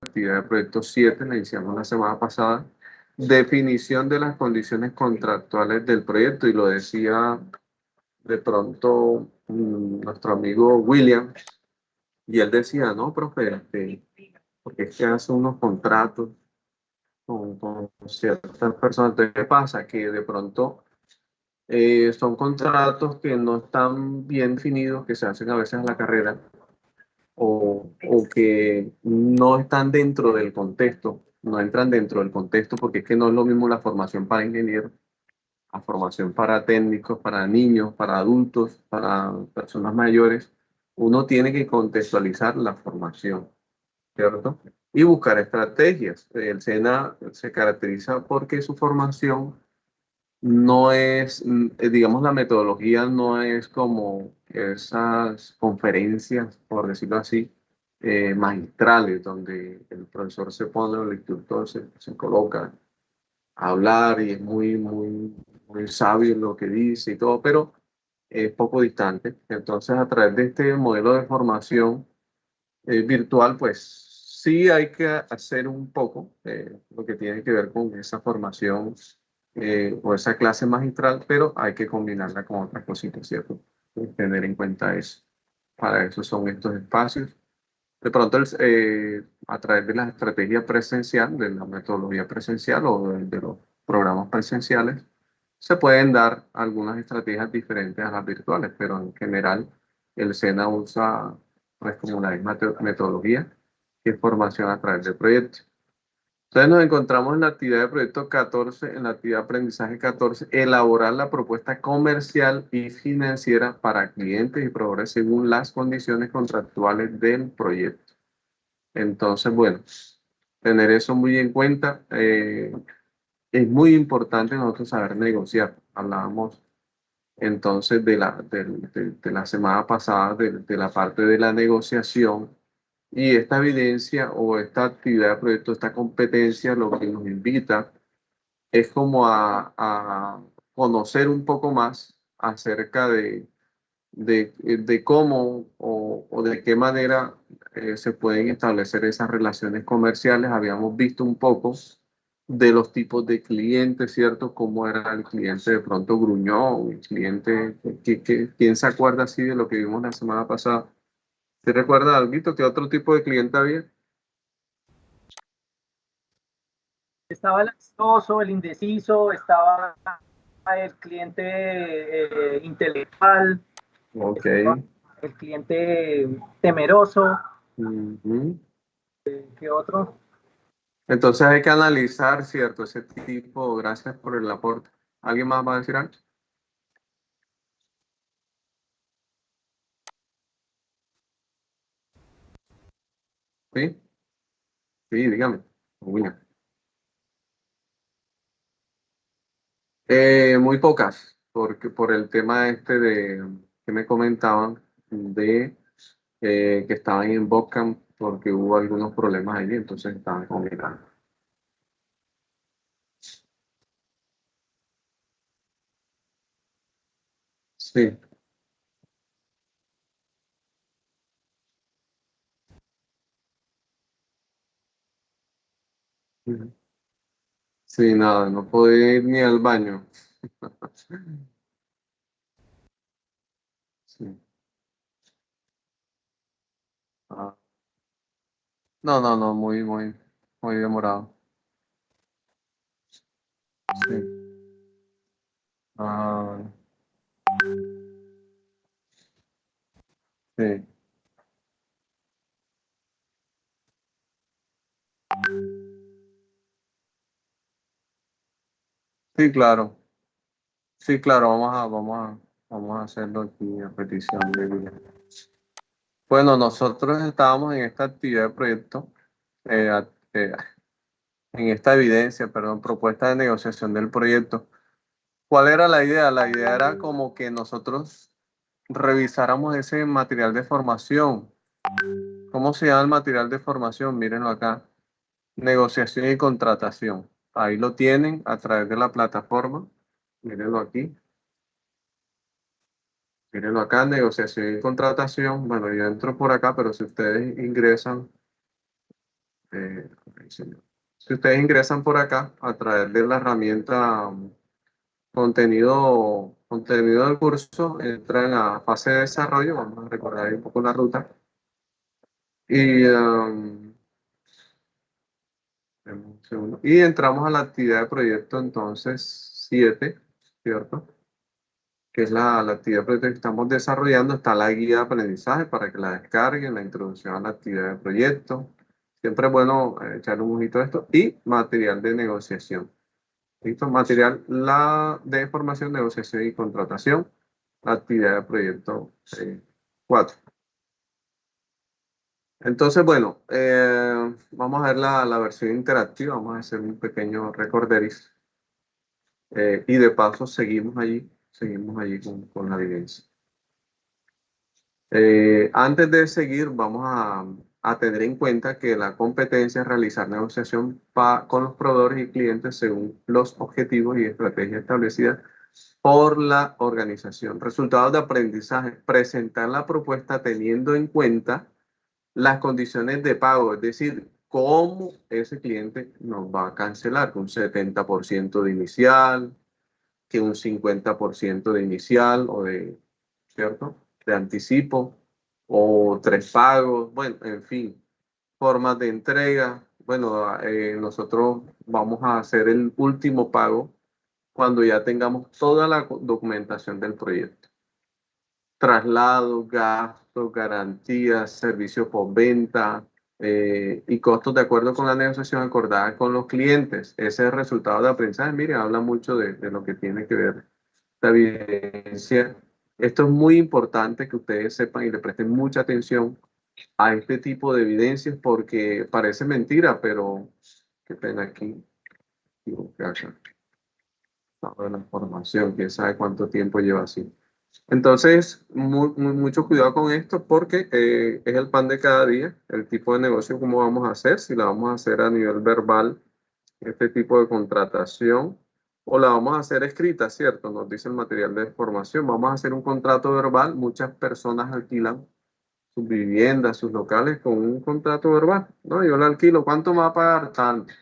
actividad de proyecto 7, la iniciamos la semana pasada, definición de las condiciones contractuales del proyecto, y lo decía de pronto nuestro amigo William, y él decía, no, profe, porque es que hace unos contratos con ciertas personas. Entonces, ¿qué pasa? Que de pronto son contratos que no están bien definidos, que se hacen a veces en la carrera, o que no están dentro del contexto, no entran dentro del contexto, porque es que no es lo mismo la formación para ingenieros, la formación para técnicos, para niños, para adultos, para personas mayores. Uno tiene que contextualizar la formación, ¿cierto? Y buscar estrategias. El SENA se caracteriza porque su formación no es, digamos, la metodología no es como esas conferencias, por decirlo así, magistrales, donde el profesor se pone o el instructor se coloca a hablar y es muy sabio en lo que dice y todo, pero es poco distante. Entonces, a través de este modelo de formación virtual, pues sí hay que hacer un poco lo que tiene que ver con esa formación o esa clase magistral, pero hay que combinarla con otras cositas, ¿cierto? Tener en cuenta eso. Para eso son estos espacios. De pronto, a través de la estrategia presencial, de la metodología presencial o de los programas presenciales, se pueden dar algunas estrategias diferentes a las virtuales, pero en general el SENA usa pues como la misma metodología que formación a través del proyecto. Entonces nos encontramos en la actividad de proyecto 14, en la actividad de aprendizaje 14, elaborar la propuesta comercial y financiera para clientes y proveedores según las condiciones contractuales del proyecto. Entonces, bueno, tener eso muy en cuenta. Es muy importante nosotros saber negociar. Hablábamos entonces de la semana pasada de la parte de la negociación, y esta evidencia o esta actividad de proyecto, esta competencia, lo que nos invita es como a conocer un poco más acerca de cómo o de qué manera se pueden establecer esas relaciones comerciales. Habíamos visto un poco de los tipos de clientes, ¿cierto? Cómo era el cliente de pronto gruñón, el cliente, ¿quién se acuerda así de lo que vimos la semana pasada? ¿Se recuerda algo? ¿Qué otro tipo de cliente había? Estaba el ansioso, el indeciso, estaba el cliente intelectual, Ok. estaba el cliente temeroso. Ujú. ¿Qué otro? Entonces hay que analizar, ¿cierto? Ese tipo, gracias por el aporte. ¿Alguien más va a decir algo? ¿Sí? Sí, dígame. William. Muy pocas, porque por el tema este de que me comentaban de que estaban en Bootcamp porque hubo algunos problemas allí, entonces estaban combinando. Sí. Ujú. Sí, nada, no podía ir ni al baño. Sí. Ah. No, no, no, muy demorado. Sí. Ah, sí. Sí, claro. Sí, claro, vamos a hacerlo aquí a petición de William. Bueno, nosotros estábamos en esta actividad de proyecto, en esta evidencia, perdón, propuesta de negociación del proyecto. ¿Cuál era la idea? La idea era como que nosotros revisáramos ese material de formación. ¿Cómo se llama el material de formación? Mírenlo acá. Negociación y contratación. Ahí lo tienen a través de la plataforma. Mírenlo aquí. Mírenlo acá, negociación y contratación. Bueno, yo entro por acá, pero si ustedes ingresan Ahí, señor. Si ustedes ingresan por acá a través de la herramienta contenido del curso, entran a fase de desarrollo, vamos a recordar ahí un poco la ruta, y, dame un segundo. Y entramos a la actividad de proyecto entonces 7, ¿cierto? Que es la actividad de proyecto que estamos desarrollando. Está la guía de aprendizaje para que la descarguen, la introducción a la actividad de proyecto. Siempre es bueno echarle un ojito a esto. Y material de negociación. ¿Listo? Material de formación, negociación y contratación. Actividad de proyecto 4. Entonces, bueno, vamos a ver la versión interactiva. Vamos a hacer un pequeño recorderis. Y de paso seguimos allí con la evidencia. Antes de seguir, vamos a tener en cuenta que la competencia es realizar negociación con los proveedores y clientes según los objetivos y estrategias establecidas por la organización. Resultados de aprendizaje: presentar la propuesta teniendo en cuenta las condiciones de pago, es decir, cómo ese cliente nos va a cancelar, que un 70% de inicial, que un 50% de inicial o ¿cierto? De anticipo o 3 pagos, bueno, en fin, formas de entrega. Bueno, nosotros vamos a hacer el último pago cuando ya tengamos toda la documentación del proyecto. Traslado, gastos, garantías, servicios postventa y costos de acuerdo con la negociación acordada con los clientes. Ese es el resultado de aprendizaje. Mire, habla mucho de lo que tiene que ver la evidencia. Esto es muy importante que ustedes sepan y le presten mucha atención a este tipo de evidencias porque parece mentira, pero qué pena aquí. Acá. Toda la información, quién sabe cuánto tiempo lleva así. Entonces, mucho cuidado con esto porque es el pan de cada día, el tipo de negocio, cómo vamos a hacer, si la vamos a hacer a nivel verbal, este tipo de contratación, o la vamos a hacer escrita, ¿cierto? Nos dice el material de formación, vamos a hacer un contrato verbal, muchas personas alquilan sus viviendas, sus locales con un contrato verbal, ¿no? Yo le alquilo, ¿cuánto me va a pagar? Tanto.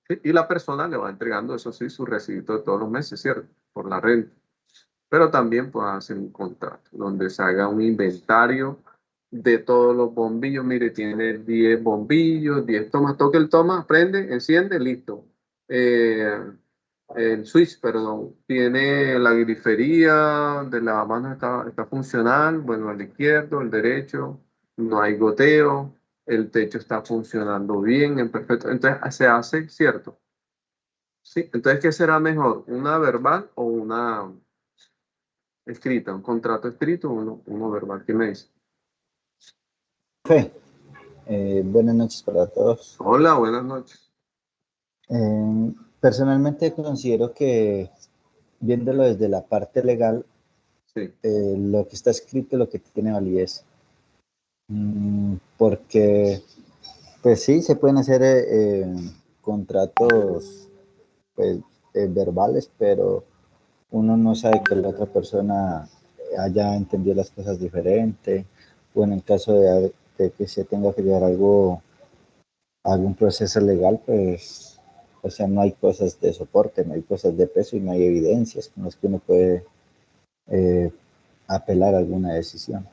Sí, y la persona le va entregando, eso sí, su recibito de todos los meses, ¿cierto? Por la renta. Pero también puede hacer un contrato donde se haga un inventario de todos los bombillos. Mire, tiene 10 bombillos, 10 tomas, toque el toma, prende, enciende, listo. El switch, perdón, tiene la grifería de lavamanos, está funcional, bueno, el izquierdo, el derecho, no hay goteo, el techo está funcionando bien, en perfecto. Entonces se hace, ¿cierto? Sí, entonces, ¿qué será mejor? ¿Una verbal o una escrita? ¿Un contrato escrito o uno verbal? ¿Qué me dice? Fe. Buenas noches para todos. Hola, buenas noches. Personalmente considero que, viéndolo desde la parte legal, Sí, lo que está escrito es lo que tiene validez. Porque, pues sí, se pueden hacer contratos pues, verbales, pero uno no sabe que la otra persona haya entendido las cosas diferente, o en el caso de que se tenga que llevar algún proceso legal, pues, o sea, no hay cosas de soporte, no hay cosas de peso y no hay evidencias con las que uno puede eh, apelar a alguna decisión.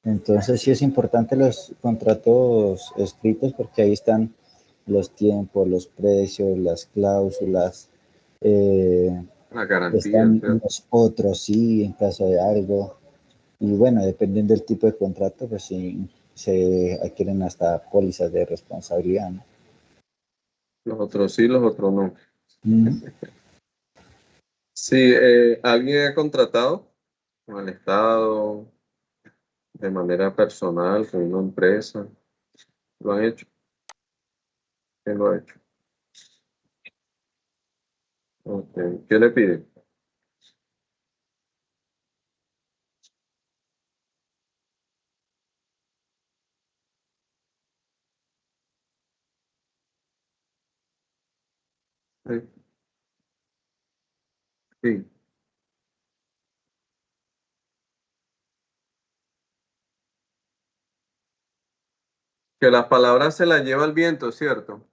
Entonces, sí es importante los contratos escritos porque ahí están los tiempos, los precios, las cláusulas, eh, la garantía, están ¿cierto? los otros sí en caso de algo. Y bueno, dependiendo del tipo de contrato, pues sí se adquieren hasta pólizas de responsabilidad, ¿no? Los otros sí, los otros no. Mm. Sí, ¿alguien ha contratado con el Estado de manera personal, con una empresa? ¿Lo han hecho? ¿Quién lo ha hecho? Okay. ¿Qué le piden? Sí, sí. Que las palabras se las lleva el viento, ¿cierto?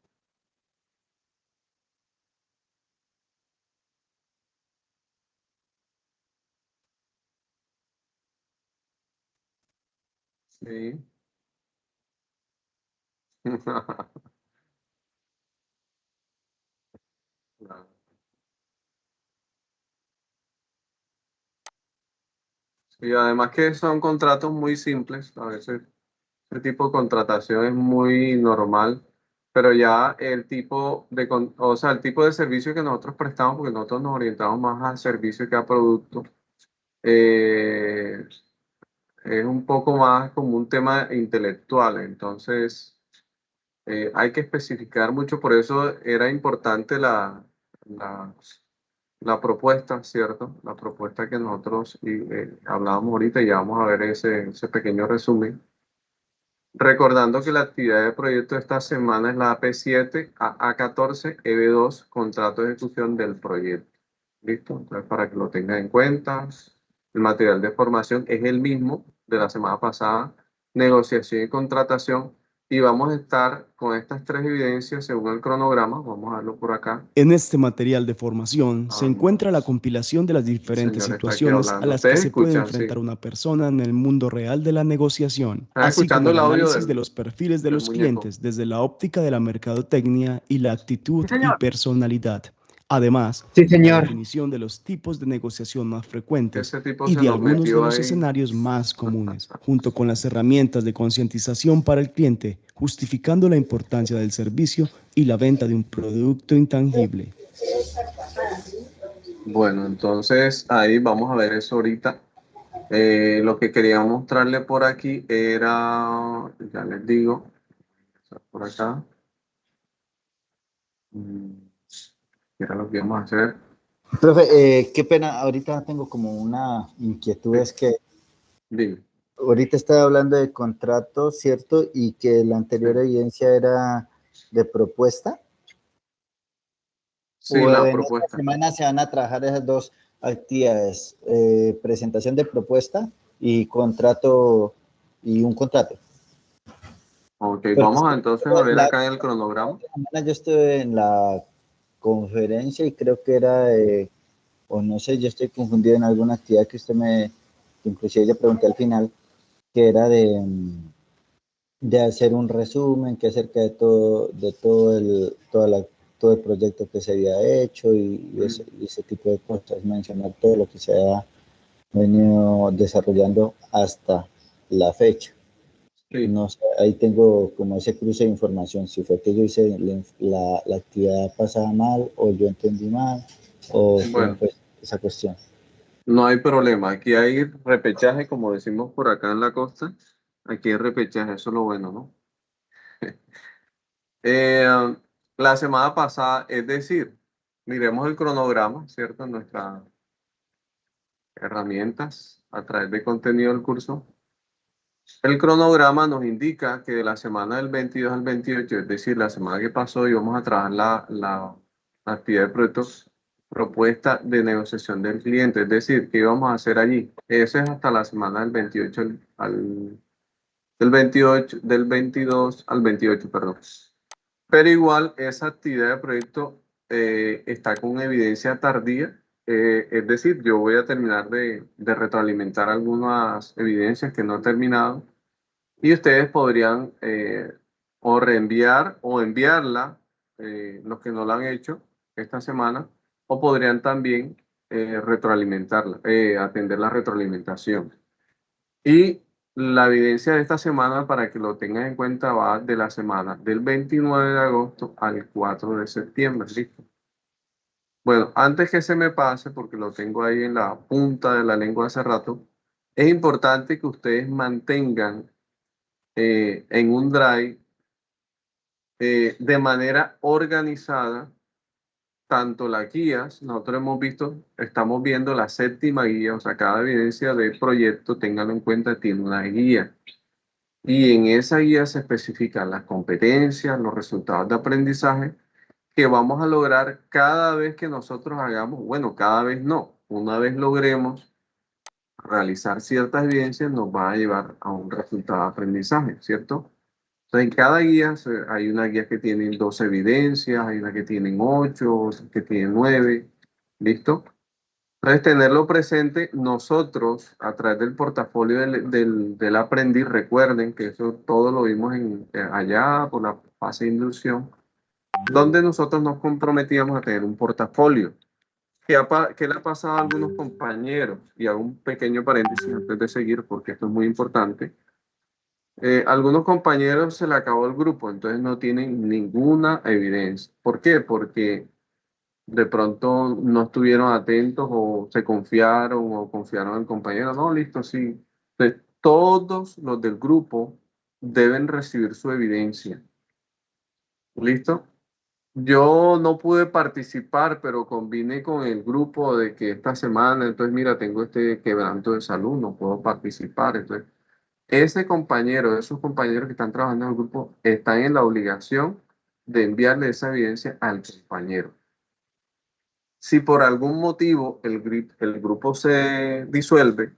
Sí. Claro. Y además que son contratos muy simples, a veces ese tipo de contratación es muy normal, pero ya el tipo de, o sea, el tipo de servicio que nosotros prestamos, porque nosotros nos orientamos más a servicio que a producto, eh, es un poco más como un tema intelectual, entonces hay que especificar mucho, por eso era importante la, la propuesta, ¿cierto? La propuesta que nosotros hablábamos ahorita y ya vamos a ver ese pequeño resumen. Recordando que la actividad de proyecto de esta semana es la AP7 a A14 EB2, contrato de ejecución del proyecto. ¿Listo? Entonces, para que lo tengan en cuenta, el material de formación es el mismo de la semana pasada, negociación y contratación, y vamos a estar con estas tres evidencias según el cronograma, vamos a verlo por acá. En este material de formación se encuentra la compilación de las diferentes Señor, está aquí situaciones a hablando. las que Ustedes se puede escuchan, enfrentar sí. una persona en el mundo real de la negociación, ¿Están así escuchando como el el audio análisis de del los perfiles de los muñeco? clientes desde la óptica de la mercadotecnia y la actitud Sí, y señor. personalidad. Además, Sí, la señor. definición de los tipos de negociación más frecuentes Ese tipo y se de nos algunos de metió los ahí. escenarios más comunes, junto con las herramientas de concientización para el cliente, justificando la importancia del servicio y la venta de un producto intangible. Bueno, entonces ahí vamos a ver eso ahorita. Lo que quería mostrarle por aquí era, ya les digo, por acá. ¿Qué era lo que íbamos a hacer? Profe, qué pena, ahorita tengo como una inquietud, es que Dime. ahorita estaba hablando de contrato, ¿cierto? Y que la anterior Sí. evidencia era de propuesta. Sí, O la en esta propuesta. semana se van a trabajar esas dos actividades, presentación de propuesta y contrato, y un contrato. Ok, Porque vamos a entonces a ver la acá en el cronograma. semana yo estuve en la conferencia y creo que era, o no sé, yo estoy confundido en alguna actividad que usted me, que inclusive yo pregunté al final, que era de hacer un resumen, que acerca de todo el proyecto que se había hecho y ese tipo de cosas, mencionar todo lo que se ha venido desarrollando hasta la fecha. Sí. No sé, ahí tengo como ese cruce de información, si fue que yo hice la actividad pasada mal o yo entendí mal o cómo Bueno, fue esa cuestión. no hay problema. Aquí hay repechaje, como decimos por acá en la costa. Aquí hay repechaje, eso es lo bueno, ¿no? La semana pasada, es decir, miremos el cronograma, ¿cierto? En nuestras herramientas a través de contenido del curso. El cronograma nos indica que de la semana del 22 al 28, es decir, la semana que pasó, íbamos a trabajar la actividad de proyectos propuesta de negociación del cliente, es decir, ¿qué íbamos a hacer allí? Eso es hasta la semana del 28 del 28, del 22 al 28, perdón. Pero igual esa actividad de proyecto está con evidencia tardía, es decir, yo voy a terminar de retroalimentar algunas evidencias que no he terminado y ustedes podrían o reenviar o enviarla, los que no la han hecho esta semana, o podrían también retroalimentarla, atender la retroalimentación. Y la evidencia de esta semana, para que lo tengan en cuenta, va de la semana del 29 de agosto al 4 de septiembre. ¿Listo? Bueno, antes que se me pase, porque lo tengo ahí en la punta de la lengua hace rato, es importante que ustedes mantengan en un drive de manera organizada tanto las guías, nosotros hemos visto, estamos viendo la séptima guía, o sea, cada evidencia de proyecto, ténganlo en cuenta, tiene una guía. Y en esa guía se especifican las competencias, los resultados de aprendizaje que vamos a lograr cada vez que nosotros hagamos, bueno, cada vez no, una vez logremos realizar ciertas evidencias, nos va a llevar a un resultado de aprendizaje, ¿cierto? Entonces, en cada guía hay una guía que tiene 12 evidencias, hay una que tiene 8, que tiene 9, ¿listo? Entonces, tenerlo presente, nosotros, a través del portafolio del aprendiz, recuerden que eso todo lo vimos allá por la fase de inducción, donde nosotros nos comprometíamos a tener un portafolio. ¿Qué le ha pasado a algunos compañeros? Y hago un pequeño paréntesis antes de seguir, porque esto es muy importante. Algunos compañeros se le acabó el grupo, entonces no tienen ninguna evidencia. ¿Por qué? Porque de pronto no estuvieron atentos o se confiaron o confiaron en el compañero. No, listo, sí. Entonces, todos los del grupo deben recibir su evidencia. ¿Listo? Yo no pude participar, pero convine con el grupo de que esta semana, entonces mira, tengo este quebranto de salud, no puedo participar. Entonces, ese compañero, esos compañeros que están trabajando en el grupo, están en la obligación de enviarle esa evidencia al compañero. Si por algún motivo el grupo se disuelve,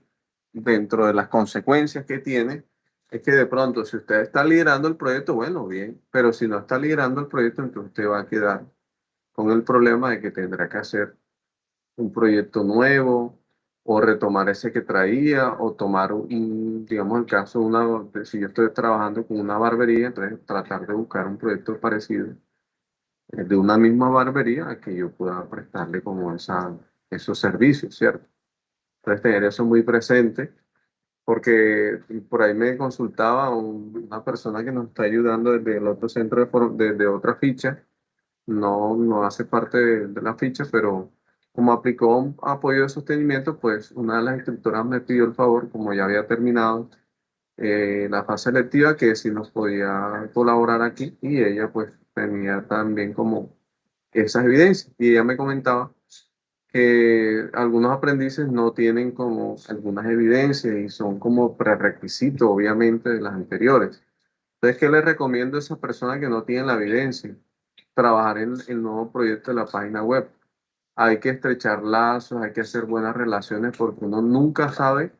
dentro de las consecuencias que tiene, es que de pronto si usted está liderando el proyecto, bueno, bien, pero si no está liderando el proyecto, entonces usted va a quedar con el problema de que tendrá que hacer un proyecto nuevo o retomar ese que traía o tomar, digamos, el caso si yo estoy trabajando con una barbería, entonces tratar de buscar un proyecto parecido de una misma barbería a que yo pueda prestarle como esos servicios, ¿cierto? Entonces tener eso muy presente, porque por ahí me consultaba una persona que nos está ayudando desde el otro centro desde otra ficha, no hace parte de la ficha, pero como aplicó un apoyo de sostenimiento, pues una de las instructoras me pidió el favor, como ya había terminado la fase selectiva, que si nos podía colaborar aquí, y ella pues tenía también como esas evidencias. Y ella me comentaba que algunos aprendices no tienen como algunas evidencias y son como prerequisitos, obviamente, de las anteriores. Entonces, ¿qué les recomiendo a esas personas que no tienen la evidencia? Trabajar en el nuevo proyecto de la página web. Hay que estrechar lazos, hay que hacer buenas relaciones porque uno nunca sabe,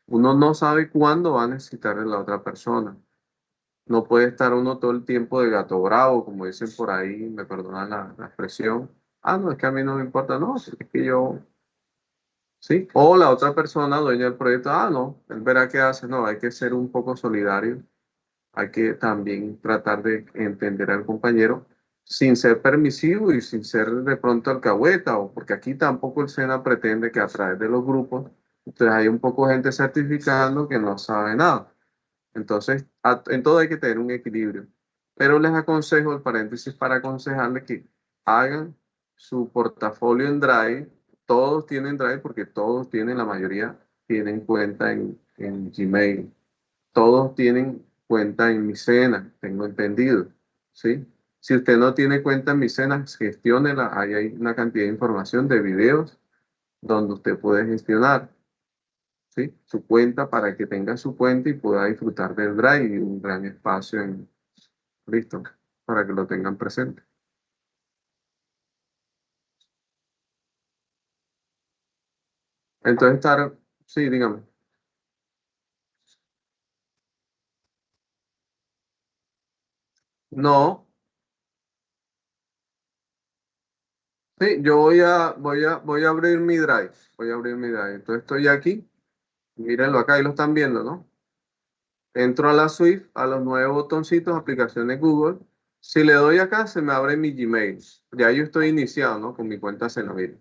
uno no sabe cuándo va a necesitar de la otra persona. No puede estar uno todo el tiempo de gato bravo, como dicen por ahí, me perdonan la expresión. Ah, no, es que a mí no me importa, no, es que yo, sí. O la otra persona, dueña del proyecto, ah, no, él verá qué hace. No, hay que ser un poco solidario, hay que también tratar de entender al compañero sin ser permisivo y sin ser de pronto alcahueta, o porque aquí tampoco el SENA pretende que a través de los grupos, entonces hay un poco de gente certificando que no sabe nada. Entonces, en todo hay que tener un equilibrio. Pero les aconsejo, el paréntesis para aconsejarles que hagan su portafolio en Drive. Todos tienen Drive porque todos tienen, la mayoría tienen cuenta en Gmail. Todos tienen cuenta en Micena, tengo entendido. ¿Sí? Si usted no tiene cuenta en Micena, gestiónela. Ahí hay una cantidad de información de videos donde usted puede gestionar. ¿Sí? Su cuenta para que tenga su cuenta y pueda disfrutar del Drive y un gran espacio listo, para que lo tengan presente. Entonces sí, dígame. No, sí, yo voy a abrir mi Drive, voy a abrir mi Drive. Entonces estoy aquí, mírenlo acá, ahí lo están viendo, ¿no? Entro a la Swift, a los 9 botoncitos, aplicaciones Google. Si le doy acá, se me abre mi Gmail. Ya yo estoy iniciado, ¿no? Con mi cuenta Cenavir.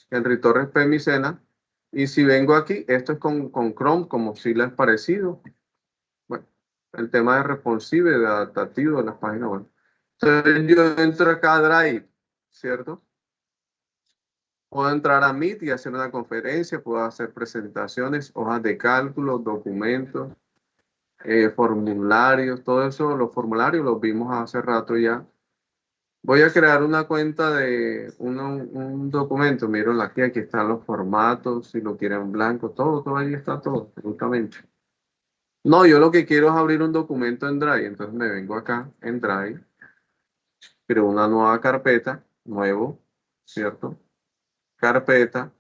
Henry Torres P. Micena. Y si vengo aquí, esto es con Chrome, como si les parecido. Bueno, el tema de responsive, de adaptativo de las páginas web. Entonces yo entro acá a Drive, ¿cierto? Puedo entrar a Meet y hacer una conferencia, puedo hacer presentaciones, hojas de cálculo, documentos, formularios, todo eso, los formularios los vimos hace rato ya. Voy a crear una cuenta de un documento, miren aquí están los formatos, si lo quieren blanco, todo ahí está todo, absolutamente. No, yo lo que quiero es abrir un documento en Drive, entonces me vengo acá en Drive, creo una nueva carpeta, nuevo, ¿cierto? Carpeta,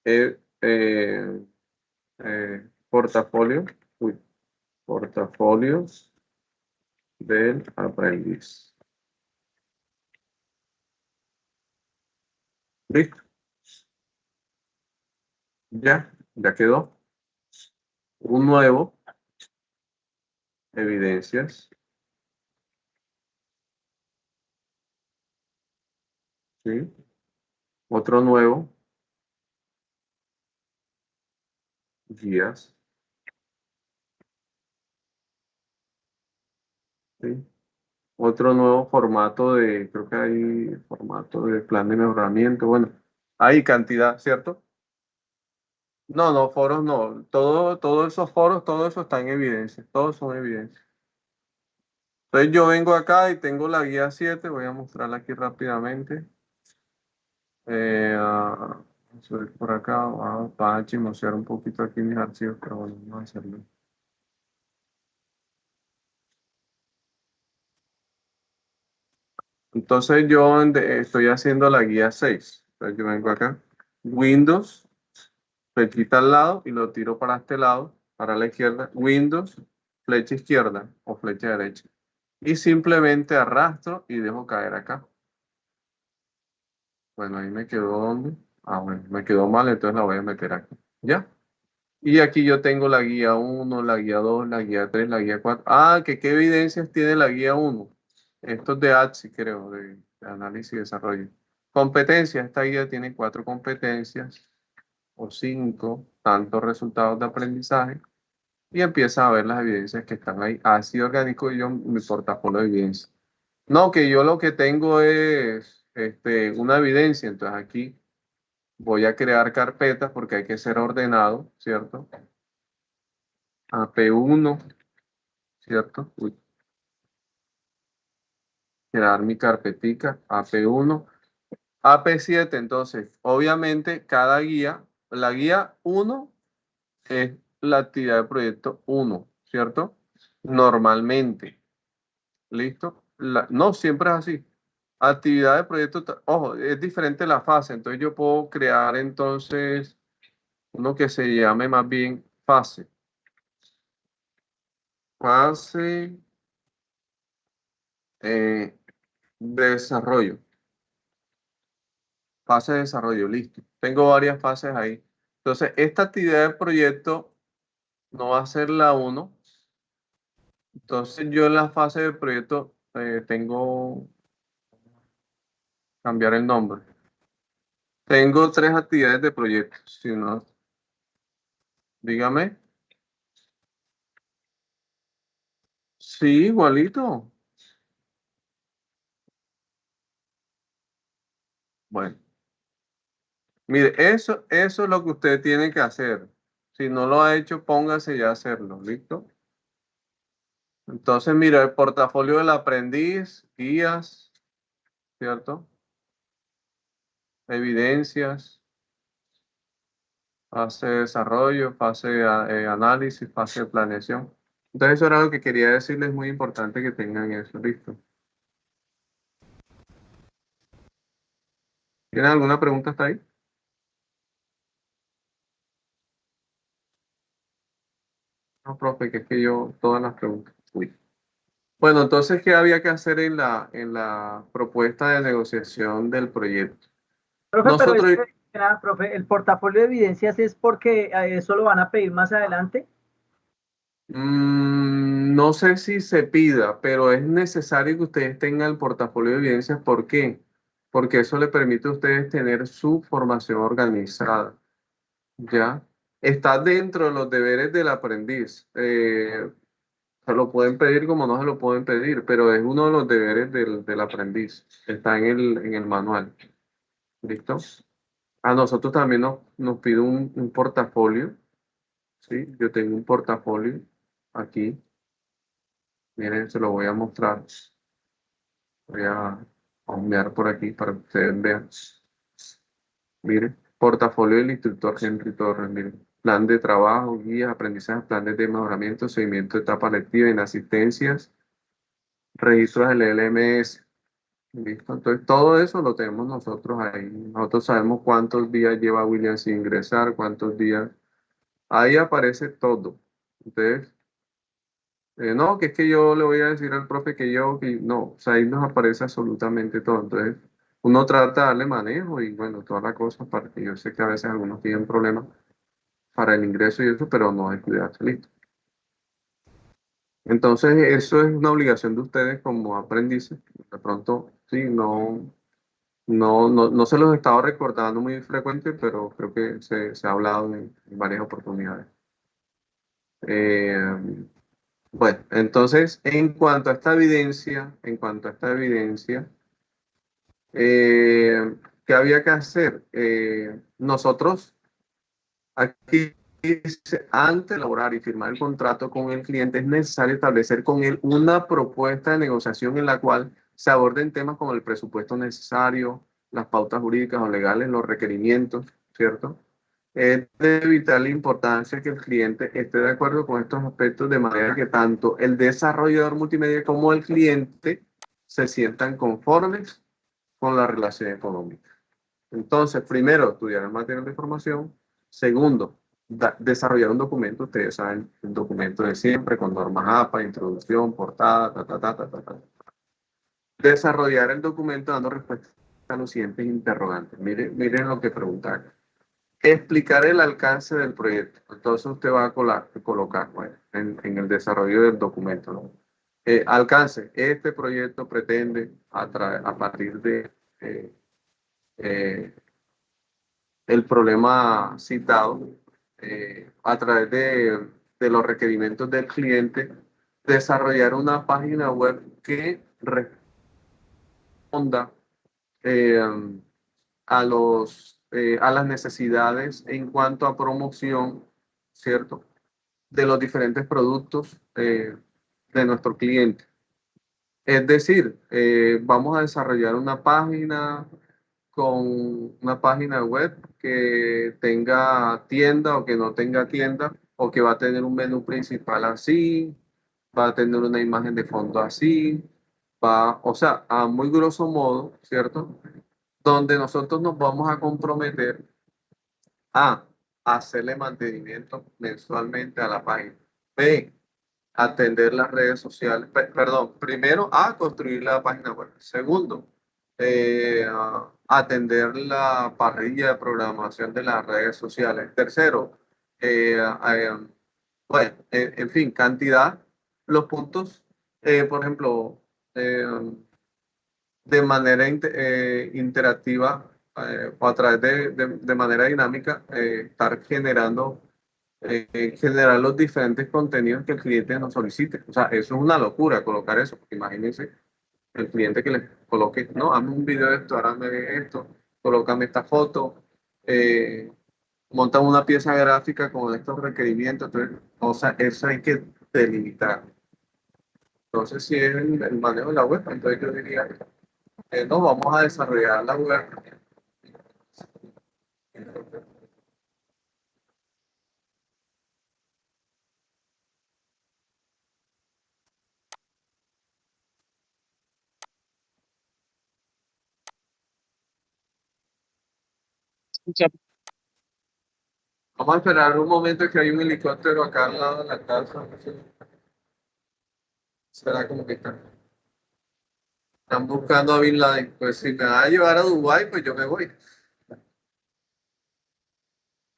eh, eh, portafolio, portafolios, del aprendiz. ¿Listo? Ya quedó. Un nuevo, evidencias. ¿Sí? Otro nuevo, guías. ¿Sí? Otro nuevo formato creo que hay formato de plan de mejoramiento. Bueno, hay cantidad, ¿cierto? No, no, foros no. Todos esos foros, todo eso está en evidencia. Todos son evidencia. Entonces yo vengo acá y tengo la guía 7. Voy a mostrarla aquí rápidamente. Voy a subir por acá. Van a chismosear un poquito aquí mis archivos, pero bueno, vamos a hacerlo. Entonces yo estoy haciendo la guía 6. Entonces yo vengo acá. Windows, flechita al lado y lo tiro para este lado, para la izquierda. Windows, flecha izquierda o flecha derecha. Y simplemente arrastro y dejo caer acá. Bueno, ahí me quedó donde. Bueno, me quedó mal, entonces la voy a meter aquí. ¿Ya? Y aquí yo tengo la guía 1, la guía 2, la guía 3, la guía 4. ¿Qué evidencias tiene la guía 1? Esto es de ATSI, creo, de análisis y desarrollo. Competencias, esta guía tiene 4 competencias o 5, tantos resultados de aprendizaje. Y empieza a ver las evidencias que están ahí. Así orgánico yo mi portafolio de evidencias. No, que yo lo que tengo es una evidencia, entonces aquí voy a crear carpetas porque hay que ser ordenado, ¿cierto? AP1, ¿cierto? Crear mi carpetica, AP1, AP7, entonces, obviamente cada guía, la guía 1 es la actividad de proyecto 1, ¿cierto? Normalmente, ¿listo? No, siempre es así. Actividad de proyecto, ojo, es diferente la fase, entonces yo puedo crear entonces uno que se llame más bien fase. Fase de desarrollo. Fase de desarrollo, listo. Tengo varias fases ahí. Entonces, esta actividad de proyecto no va a ser la 1. Entonces, yo en la fase de proyecto tengo cambiar el nombre. Tengo 3 actividades de proyecto. Si no, dígame. Sí, igualito. Bueno, mire, eso es lo que usted tiene que hacer. Si no lo ha hecho, póngase ya a hacerlo, ¿listo? Entonces, mira, el portafolio del aprendiz, guías, ¿cierto? Evidencias, fase de desarrollo, fase de análisis, fase de planeación. Entonces, eso era lo que quería decirles, muy importante que tengan eso, ¿listo? ¿Tienen alguna pregunta hasta ahí? No, profe, que es que yo, todas las preguntas. Uy. Bueno, entonces, ¿qué había que hacer en la propuesta de negociación del proyecto? Profe, pero Nosotros, profe, el portafolio de evidencias es porque eso lo van a pedir más adelante. no sé si se pida, pero es necesario que ustedes tengan el portafolio de evidencias. ¿Por qué? Porque eso le permite a ustedes tener su formación organizada. ¿Ya? Está dentro de los deberes del aprendiz. Se lo pueden pedir como no se lo pueden pedir, pero es uno de los deberes del aprendiz. Está en el manual. ¿Listo? A nosotros también nos pide un portafolio. ¿Sí? Yo tengo un portafolio aquí. Miren, se lo voy a mostrar. Voy a enviar por aquí para que ustedes vean. Miren, portafolio del instructor Henry Torres. Miren, plan de trabajo, guías, aprendizaje, planes de mejoramiento, seguimiento de etapa lectiva, en asistencias, registros del LMS. ¿Listo? Entonces, todo eso lo tenemos nosotros ahí. Nosotros sabemos cuántos días lleva William sin ingresar, cuántos días. Ahí aparece todo. Entonces, No, que es que yo le voy a decir al profe que no, o sea, ahí nos aparece absolutamente todo. Entonces, uno trata de darle manejo y bueno, todas las cosas para que yo sé que a veces algunos tienen problemas para el ingreso y eso, pero no descuidarse, listo. Entonces, eso es una obligación de ustedes como aprendices. De pronto, sí, no se los he estado recordando muy frecuente, pero creo que se ha hablado en varias oportunidades. Eh, bueno, entonces, en cuanto a esta evidencia, ¿qué había que hacer? Nosotros aquí, antes de elaborar y firmar el contrato con el cliente, es necesario establecer con él una propuesta de negociación en la cual se aborden temas como el presupuesto necesario, las pautas jurídicas o legales, los requerimientos, ¿cierto? Es de vital importancia que el cliente esté de acuerdo con estos aspectos de manera que tanto el desarrollador multimedia como el cliente se sientan conformes con la relación económica. Entonces, primero, estudiar el material de información. Segundo, desarrollar un documento. Ustedes saben, el documento de siempre, con normas APA, introducción, portada, ta. Desarrollar el documento dando respuesta a los siguientes interrogantes. Miren lo que pregunta acá. Explicar el alcance del proyecto. Entonces usted va a colocar bueno, en el desarrollo del documento, ¿no? Alcance. Este proyecto pretende a partir de eh, el problema citado, a través de los requerimientos del cliente, desarrollar una página web que responda eh, a las necesidades en cuanto a promoción, ¿cierto? De los diferentes productos de nuestro cliente. Es decir, vamos a desarrollar una página web que tenga tienda o que no tenga tienda, o que va a tener un menú principal así, va a tener una imagen de fondo así, o sea, a muy grosso modo, ¿cierto? Donde nosotros nos vamos a comprometer a hacerle mantenimiento mensualmente a la página. B, atender las redes sociales. Perdón, primero a construir la página web. Segundo, atender la parrilla de programación de las redes sociales. Tercero, bueno, en fin, cantidad, los puntos, por ejemplo, eh, de manera interactiva o a través de manera dinámica, estar generar los diferentes contenidos que el cliente nos solicite. O sea, eso es una locura colocar eso, porque imagínense el cliente que le coloque, no, hazme un video de esto, ahora me ve esto, colócame esta foto, eh, monta una pieza gráfica con estos requerimientos. Entonces, o sea, eso hay que delimitar. Entonces, si es el manejo de la web, entonces yo diría, no, vamos a desarrollar la web. Vamos a esperar un momento que hay un helicóptero acá al lado de la casa. Será como que están buscando a Bin Laden. Pues si me va a llevar a Dubái, pues yo me voy.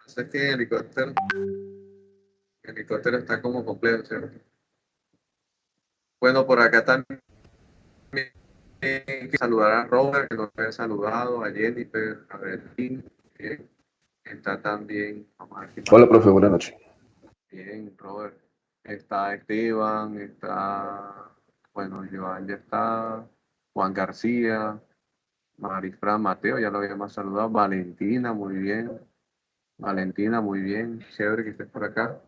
Así es que el helicóptero está como complejo, ¿cierto? Bueno, por acá también hay que saludar a Robert, que nos había saludado, a Jennifer, a Berlín, que está también. Vamos a ver quién más. Hola, profe, buenas noches. Bien, Robert. Está Esteban, bueno, Joan ya está, Juan García, Marifran Mateo, ya lo habíamos saludado, Valentina, muy bien. Valentina, muy bien, chévere que estés por acá.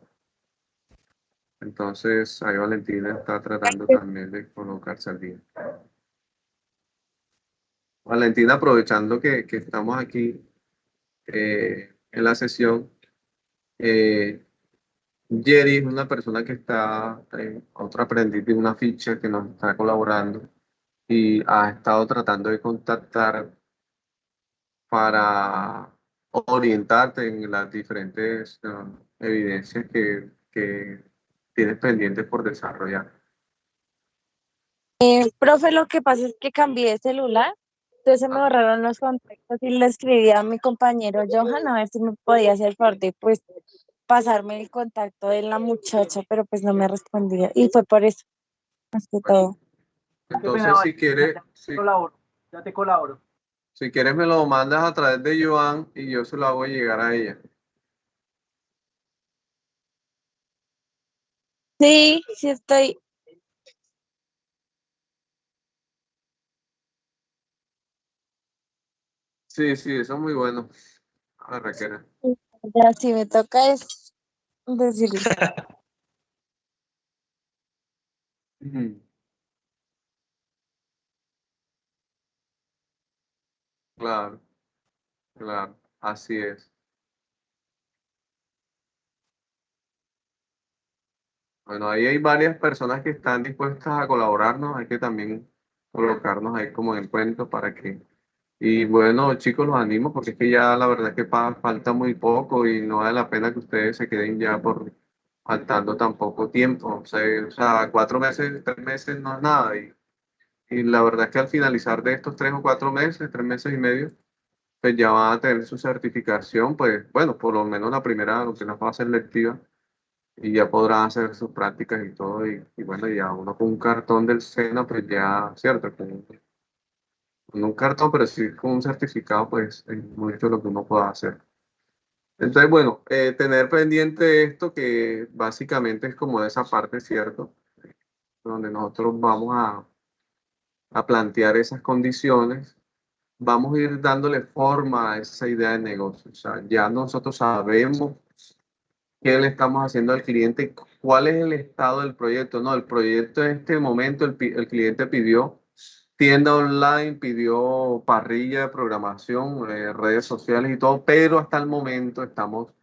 Entonces, ahí Valentina está tratando también de colocarse al día. Valentina, aprovechando que estamos aquí en la sesión, Jerry es una persona que está, otro aprendiz de una ficha que nos está colaborando y ha estado tratando de contactar para orientarte en las diferentes evidencias que tienes pendientes por desarrollar. Profe, lo que pasa es que cambié de celular, entonces se me borraron los contactos y le escribí a mi compañero Johan a ver si me podía hacer el favor de pues pasarme el contacto de la muchacha, pero pues no me respondía y fue por eso, más que todo. Qué pena, Entonces, si quieres, ya te colaboro. si quieres me lo mandas a través de Joan y yo se lo hago llegar a ella. Sí, sí estoy. Sí, sí, eso es muy bueno. A ver, Raquel. Ya si me toca es decirle. Ujú. Claro, claro, así es. Bueno, ahí hay varias personas que están dispuestas a colaborarnos, hay que también colocarnos ahí como en el cuento para que... Y bueno, chicos, los animo porque es que ya la verdad es que falta muy poco y no vale la pena que ustedes se queden ya por faltando tan poco tiempo. O sea, 4 meses, 3 meses no es nada. Y la verdad es que al finalizar de estos 3 o 4 meses, 3 meses y medio, pues ya van a tener su certificación, pues bueno, por lo menos la primera, lo que nos va a ser lectiva y ya podrán hacer sus prácticas y todo. Y bueno, ya uno con un cartón del SENA, pues ya, cierto, con un cartón, pero sí con un certificado, pues es mucho lo que uno pueda hacer. Entonces, bueno, tener pendiente esto que básicamente es como esa parte, ¿cierto? Donde nosotros vamos a plantear esas condiciones, vamos a ir dándole forma a esa idea de negocio. O sea, ya nosotros sabemos qué le estamos haciendo al cliente, cuál es el estado del proyecto. No, el proyecto en este momento, el cliente pidió tienda online, pidió parrilla de programación, redes sociales y todo, pero hasta el momento estamos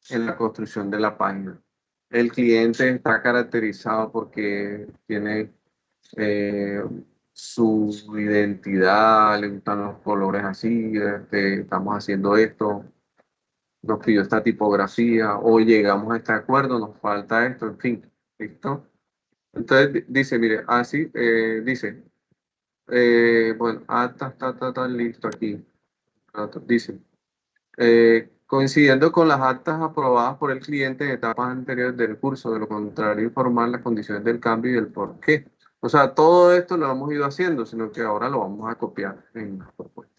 en la construcción de la página. El cliente está caracterizado porque tiene eh, su identidad, le gustan los colores así, estamos haciendo esto, nos pidió esta tipografía o llegamos a este acuerdo, nos falta esto, en fin, ¿listo? Entonces dice, mire, así, dice, bueno, listo aquí. Dice, coincidiendo con las actas aprobadas por el cliente en etapas anteriores del curso, de lo contrario, informar las condiciones del cambio y el por qué. O sea, todo esto lo hemos ido haciendo, sino que ahora lo vamos a copiar en la propuesta.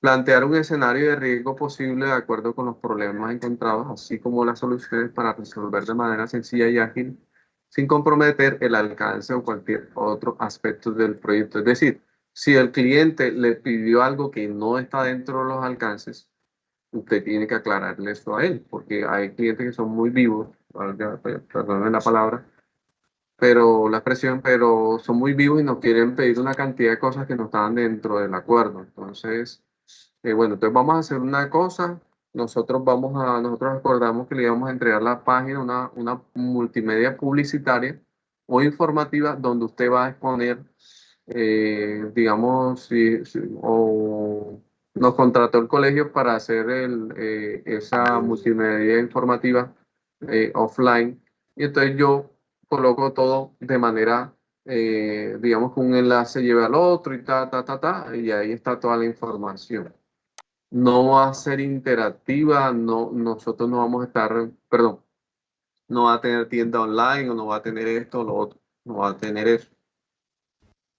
Plantear un escenario de riesgo posible de acuerdo con los problemas encontrados, así como las soluciones para resolver de manera sencilla y ágil, sin comprometer el alcance o cualquier otro aspecto del proyecto. Es decir, si el cliente le pidió algo que no está dentro de los alcances, usted tiene que aclararle eso a él, porque hay clientes que son muy vivos, perdónenme la palabra, pero la expresión, pero son muy vivos y nos quieren pedir una cantidad de cosas que no estaban dentro del acuerdo. Entonces, bueno, entonces vamos a hacer una cosa. Nosotros acordamos que le íbamos a entregar la página, una multimedia publicitaria o informativa donde usted va a exponer, digamos, o nos contrató el colegio para hacer esa multimedia informativa offline. Y entonces yo coloco todo de manera, digamos, que un enlace lleva al otro y y ahí está toda la información. No va a ser interactiva, no, nosotros no vamos a estar, perdón, no va a tener tienda online o no va a tener esto o lo otro, no va a tener eso.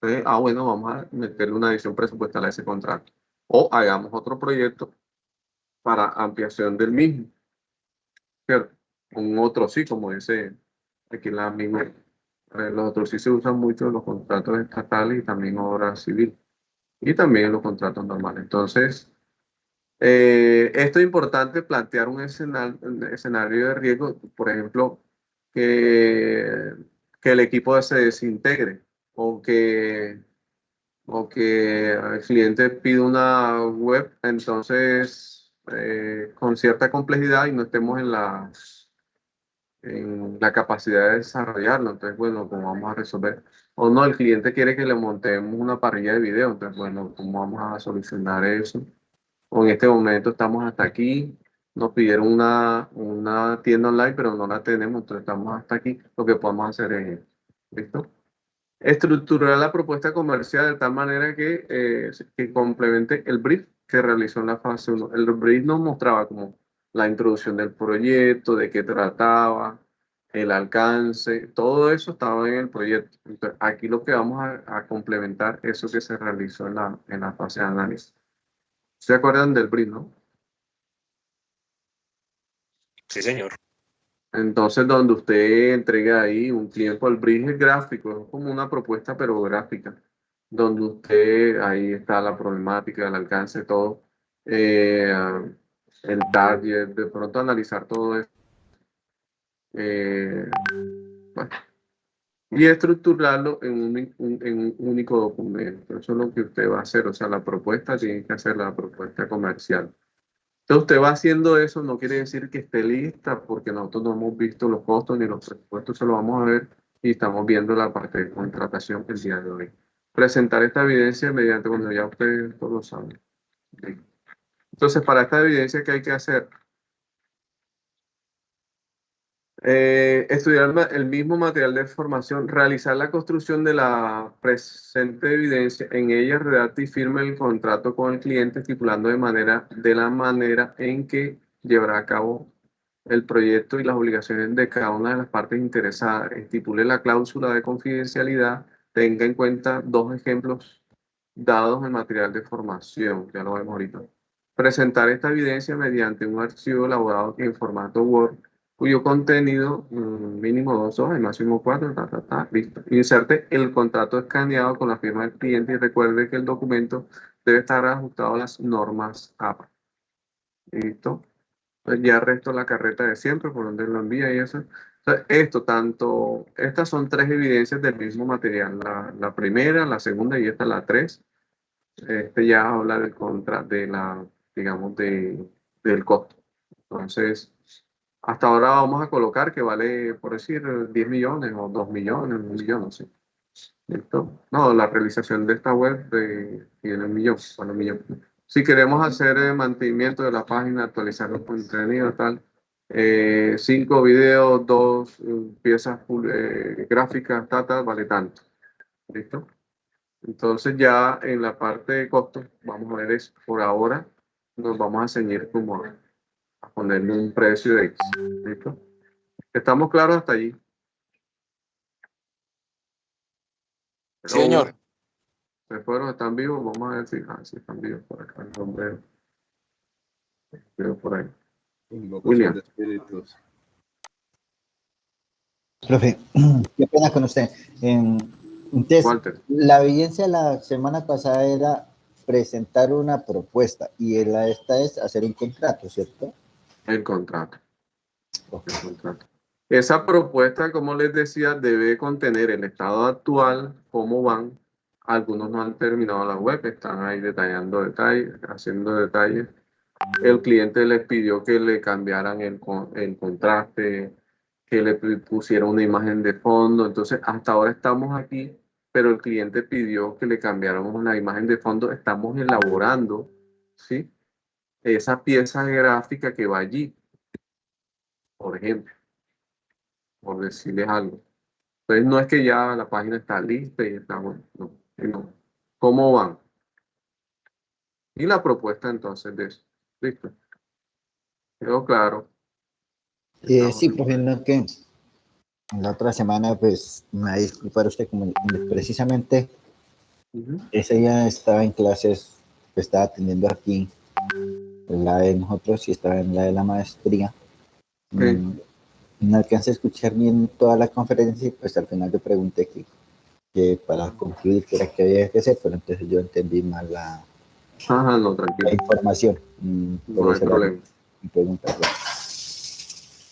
Entonces, bueno, vamos a meterle una adición presupuestal a ese contrato. O hagamos otro proyecto para ampliación del mismo, ¿cierto? Un otro sí, como dice aquí la amigo. Los otros sí se usan mucho en los contratos estatales y también obra civil. Y también en los contratos normales. Entonces, esto es importante plantear un escenario de riesgo, por ejemplo, que, que el equipo se desintegre o que el cliente pide una web, entonces con cierta complejidad y no estemos en la capacidad de desarrollarlo. Entonces, bueno, ¿cómo vamos a resolver? O no, el cliente quiere que le montemos una parrilla de video, entonces, bueno, ¿cómo vamos a solucionar eso? O en este momento estamos hasta aquí, nos pidieron una tienda online, pero no la tenemos, entonces estamos hasta aquí. Lo que podemos hacer es, ¿listo? Estructurar la propuesta comercial de tal manera que complemente el brief que realizó en la fase 1. El brief nos mostraba como la introducción del proyecto, de qué trataba, el alcance, todo eso estaba en el proyecto. Entonces, aquí lo que vamos a complementar eso que se realizó en la fase de análisis. ¿Se acuerdan del brief, no? Sí, señor. Entonces, donde usted entrega ahí un tiempo, el brief es gráfico, es como una propuesta, pero gráfica, donde usted, ahí está la problemática, el alcance, todo, el target, de pronto analizar todo eso. Bueno, y estructurarlo en un único documento. Eso es lo que usted va a hacer, o sea, la propuesta tiene que hacer la propuesta comercial. Entonces usted va haciendo eso, no quiere decir que esté lista, porque nosotros no hemos visto los costos ni los presupuestos, se lo vamos a ver y estamos viendo la parte de contratación el día de hoy. Presentar esta evidencia mediante, cuando ya ustedes todos lo saben. ¿Sí? Entonces, para esta evidencia, ¿qué hay que hacer? Estudiar el mismo material de formación, realizar la construcción de la presente evidencia, en ella redacte y firme el contrato con el cliente, estipulando de la manera en que llevará a cabo el proyecto y las obligaciones de cada una de las partes interesadas, estipule la cláusula de confidencialidad, tenga en cuenta 2 ejemplos dados en el material de formación, ya lo vemos ahorita. Presentar esta evidencia mediante un archivo elaborado en formato Word, cuyo contenido mínimo 2 hojas y máximo 4, listo. Inserte el contrato escaneado con la firma del cliente y recuerde que el documento debe estar ajustado a las normas APA. Listo. Pues ya resto la carreta de siempre, por donde lo envía y eso. Entonces, estas son 3 evidencias del mismo material. La primera, la segunda y esta la 3. Ya habla digamos, del costo. Entonces, hasta ahora vamos a colocar que vale, por decir, 10 millones o 2 millones, 1 millón, no sé. ¿Listo? No, la realización de esta web tiene 1 millón, bueno, 1 millón. Si queremos hacer mantenimiento de la página, actualizar los contenidos, tal, 5 videos, 2 piezas gráficas, tal, vale tanto. ¿Listo? Entonces ya en la parte de costos, vamos a ver eso. Por ahora nos vamos a ceñir como a ponerle un precio de X. ¿Listo? ¿Estamos claros hasta allí? Sí, señor. ¿Se fueron? ¿Están vivos? Vamos a ver si están vivos por acá. El nombre veo por ahí. William. De espíritus. Profe, qué pena con usted. Entonces, Walter. la evidencia de la semana pasada era presentar una propuesta y esta es hacer un contrato, ¿cierto? El contrato. El contrato. Esa propuesta, como les decía, debe contener el estado actual, cómo van. Algunos no han terminado la web, están ahí detallando detalles, haciendo detalles. El cliente les pidió que le cambiaran el contraste, que le pusiera una imagen de fondo. Entonces, hasta ahora estamos aquí, pero el cliente pidió que le cambiáramos una imagen de fondo. Estamos elaborando, ¿sí?, esa pieza gráfica que va allí, por ejemplo, por decirles algo. Entonces, no es que ya la página está lista y está bueno, no, sino cómo van. Y la propuesta entonces de eso. ¿Listo? ¿Quedó claro? Sí, profe, no que la otra semana, pues, me va a disculpar usted, como precisamente ese día estaba en clases, estaba atendiendo aquí la de nosotros y estaba en la de la maestría. No alcancé a escuchar bien toda la conferencia y pues al final yo pregunté que para concluir qué era que había que hacer, pero entonces yo entendí mal la no, tranquilo. información. No hay problema. Mi pregunta,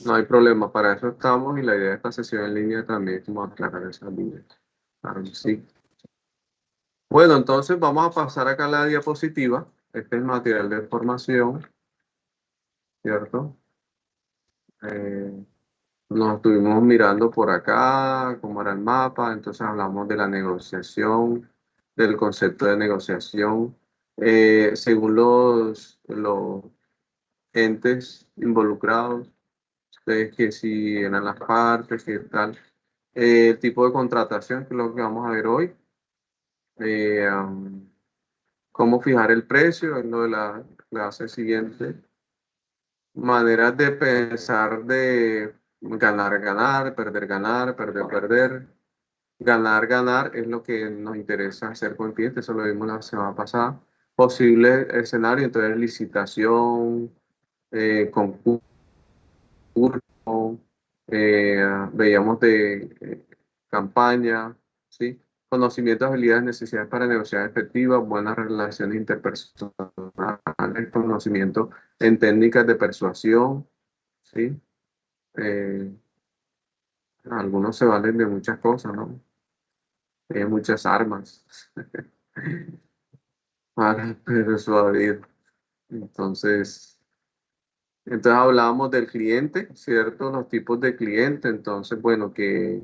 No hay problema, para eso estamos y la idea de esta sesión en línea también es como aclarar esas líneas. Claro que sí. Bueno, entonces vamos a pasar acá a la diapositiva. Este es el material de formación, ¿cierto? Nos estuvimos mirando por acá cómo era el mapa, entonces hablamos de la negociación, del concepto de negociación. Según los entes involucrados, ustedes que si eran las partes, qué tal, el tipo de contratación, que es lo que vamos a ver hoy, cómo fijar el precio, es lo de la clase siguiente, maneras de pensar de ganar, ganar, perder, perder. Ganar, ganar es lo que nos interesa hacer con el cliente, eso lo vimos la semana pasada. Posible escenario, entonces licitación, concurso, veíamos de campaña, ¿sí? Conocimientos, habilidades, necesidades para negociar efectivas, buenas relaciones interpersonales, conocimiento en técnicas de persuasión, ¿sí? Algunos se valen de muchas cosas, ¿no? Muchas armas para persuadir. Entonces hablábamos del cliente, ¿cierto? Los tipos de cliente. Entonces, bueno, que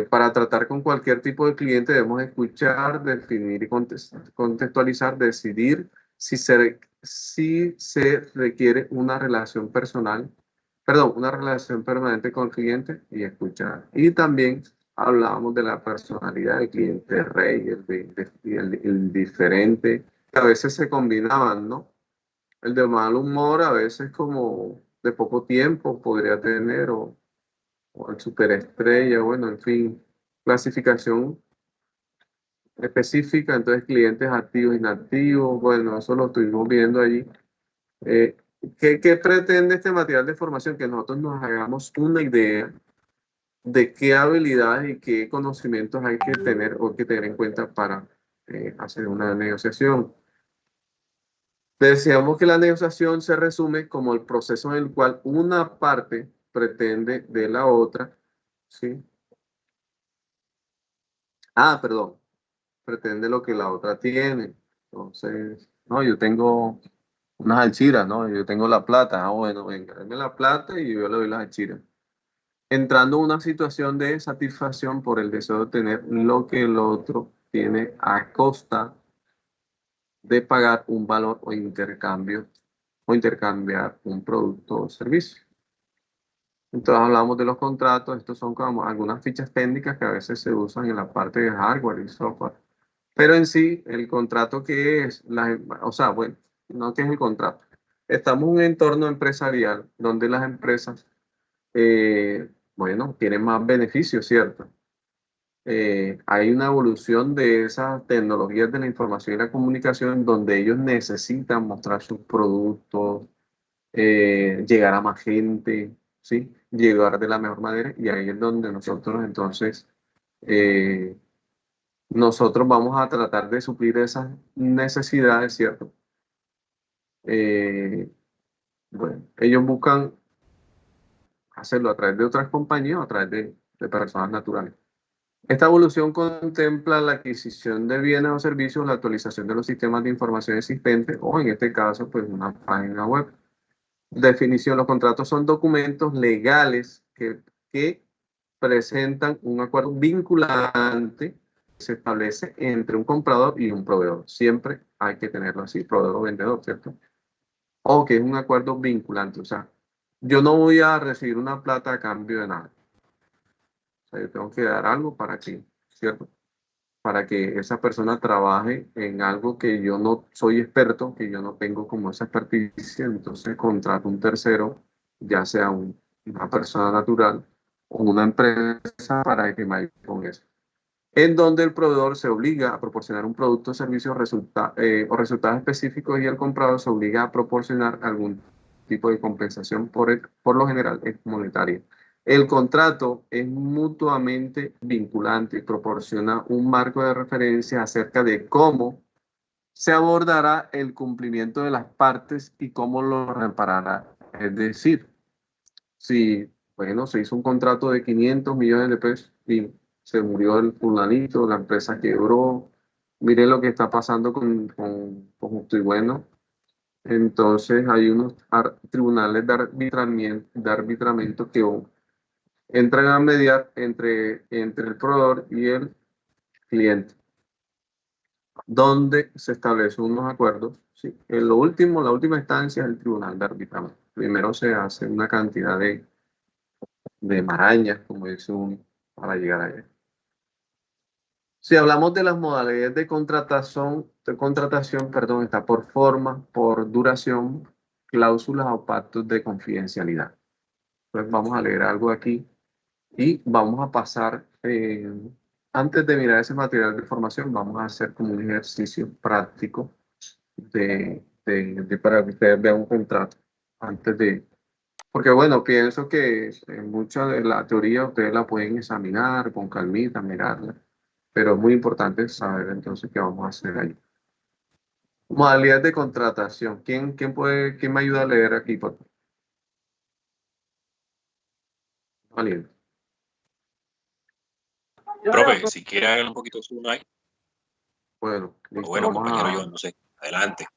para tratar con cualquier tipo de cliente debemos escuchar, definir y contextualizar, decidir si se requiere una relación personal, perdón, una relación permanente con el cliente y escuchar. Y también hablábamos de la personalidad del cliente rey, el diferente, que a veces se combinaban, ¿no? El de mal humor a veces como de poco tiempo podría tener, o el superestrella, bueno, en fin, clasificación específica, entonces clientes activos, inactivos, bueno, eso lo estuvimos viendo allí. ¿Qué pretende este material de formación? Que nosotros nos hagamos una idea de qué habilidades y qué conocimientos hay que tener o que tener en cuenta para hacer una negociación. Decíamos que la negociación se resume como el proceso en el cual una parte pretende de la otra, ¿sí? Perdón, pretende lo que la otra tiene. Entonces, no, yo tengo unas alchiras, ¿no? Yo tengo la plata. Bueno, venga, dame la plata y yo le doy las alchiras. Entrando en una situación de satisfacción por el deseo de tener lo que el otro tiene a costa de pagar un valor o intercambiar un producto o servicio. Entonces hablamos de los contratos, estos son como algunas fichas técnicas que a veces se usan en la parte de hardware y software. Pero en sí, el contrato que es, o sea, bueno, no que es el contrato. Estamos en un entorno empresarial donde las empresas, bueno, tienen más beneficios, ¿cierto? Hay una evolución de esas tecnologías de la información y la comunicación donde ellos necesitan mostrar sus productos, llegar a más gente, ¿sí? Llegar de la mejor manera y ahí es donde nosotros entonces, nosotros vamos a tratar de suplir esas necesidades, ¿cierto? Bueno, ellos buscan hacerlo a través de otras compañías o a través de personas naturales. Esta evolución contempla la adquisición de bienes o servicios, la actualización de los sistemas de información existentes o en este caso, pues una página web. Definición, los contratos son documentos legales que presentan un acuerdo vinculante que se establece entre un comprador y un proveedor. Siempre hay que tenerlo así, proveedor o vendedor, ¿cierto? O que es un acuerdo vinculante, o sea, yo no voy a recibir una plata a cambio de nada. O sea, yo tengo que dar algo para que, ¿cierto? Para que esa persona trabaje en algo que yo no soy experto, que yo no tengo como esa experticia, entonces contrato un tercero, ya sea una persona natural o una empresa para que me ayude con eso. En donde el proveedor se obliga a proporcionar un producto o servicio o resultados específicos y el comprador se obliga a proporcionar algún tipo de compensación, por lo general es monetaria. El contrato es mutuamente vinculante y proporciona un marco de referencia acerca de cómo se abordará el cumplimiento de las partes y cómo lo reparará. Es decir, si, bueno, se hizo un contrato de 500 millones de pesos y se murió el fulanito, la empresa quebró, mire lo que está pasando con Justo y Bueno. Entonces hay unos tribunales de arbitramiento que entran a mediar entre el proveedor y el cliente. donde se establecen unos acuerdos. ¿Sí? En lo último, la última instancia es el tribunal de arbitraje. Primero se hace una cantidad de marañas, como dice uno, para llegar allá. Si hablamos de las modalidades de contratación, perdón, está por forma, por duración, cláusulas o pactos de confidencialidad. Entonces vamos a leer algo aquí y vamos a pasar, antes de mirar ese material de formación, vamos a hacer como un ejercicio práctico para que ustedes vean un contrato antes de... Porque bueno, pienso que mucha de la teoría ustedes la pueden examinar con calmita, mirarla, pero es muy importante saber entonces qué vamos a hacer ahí. Modalidad de contratación. ¿Quién me ayuda a leer aquí, por favor? Valiente. Profe, si quiere hagan un poquito zoom ahí. Bueno, O listo, bueno, vamos compañero, a... yo no sé. Adelante.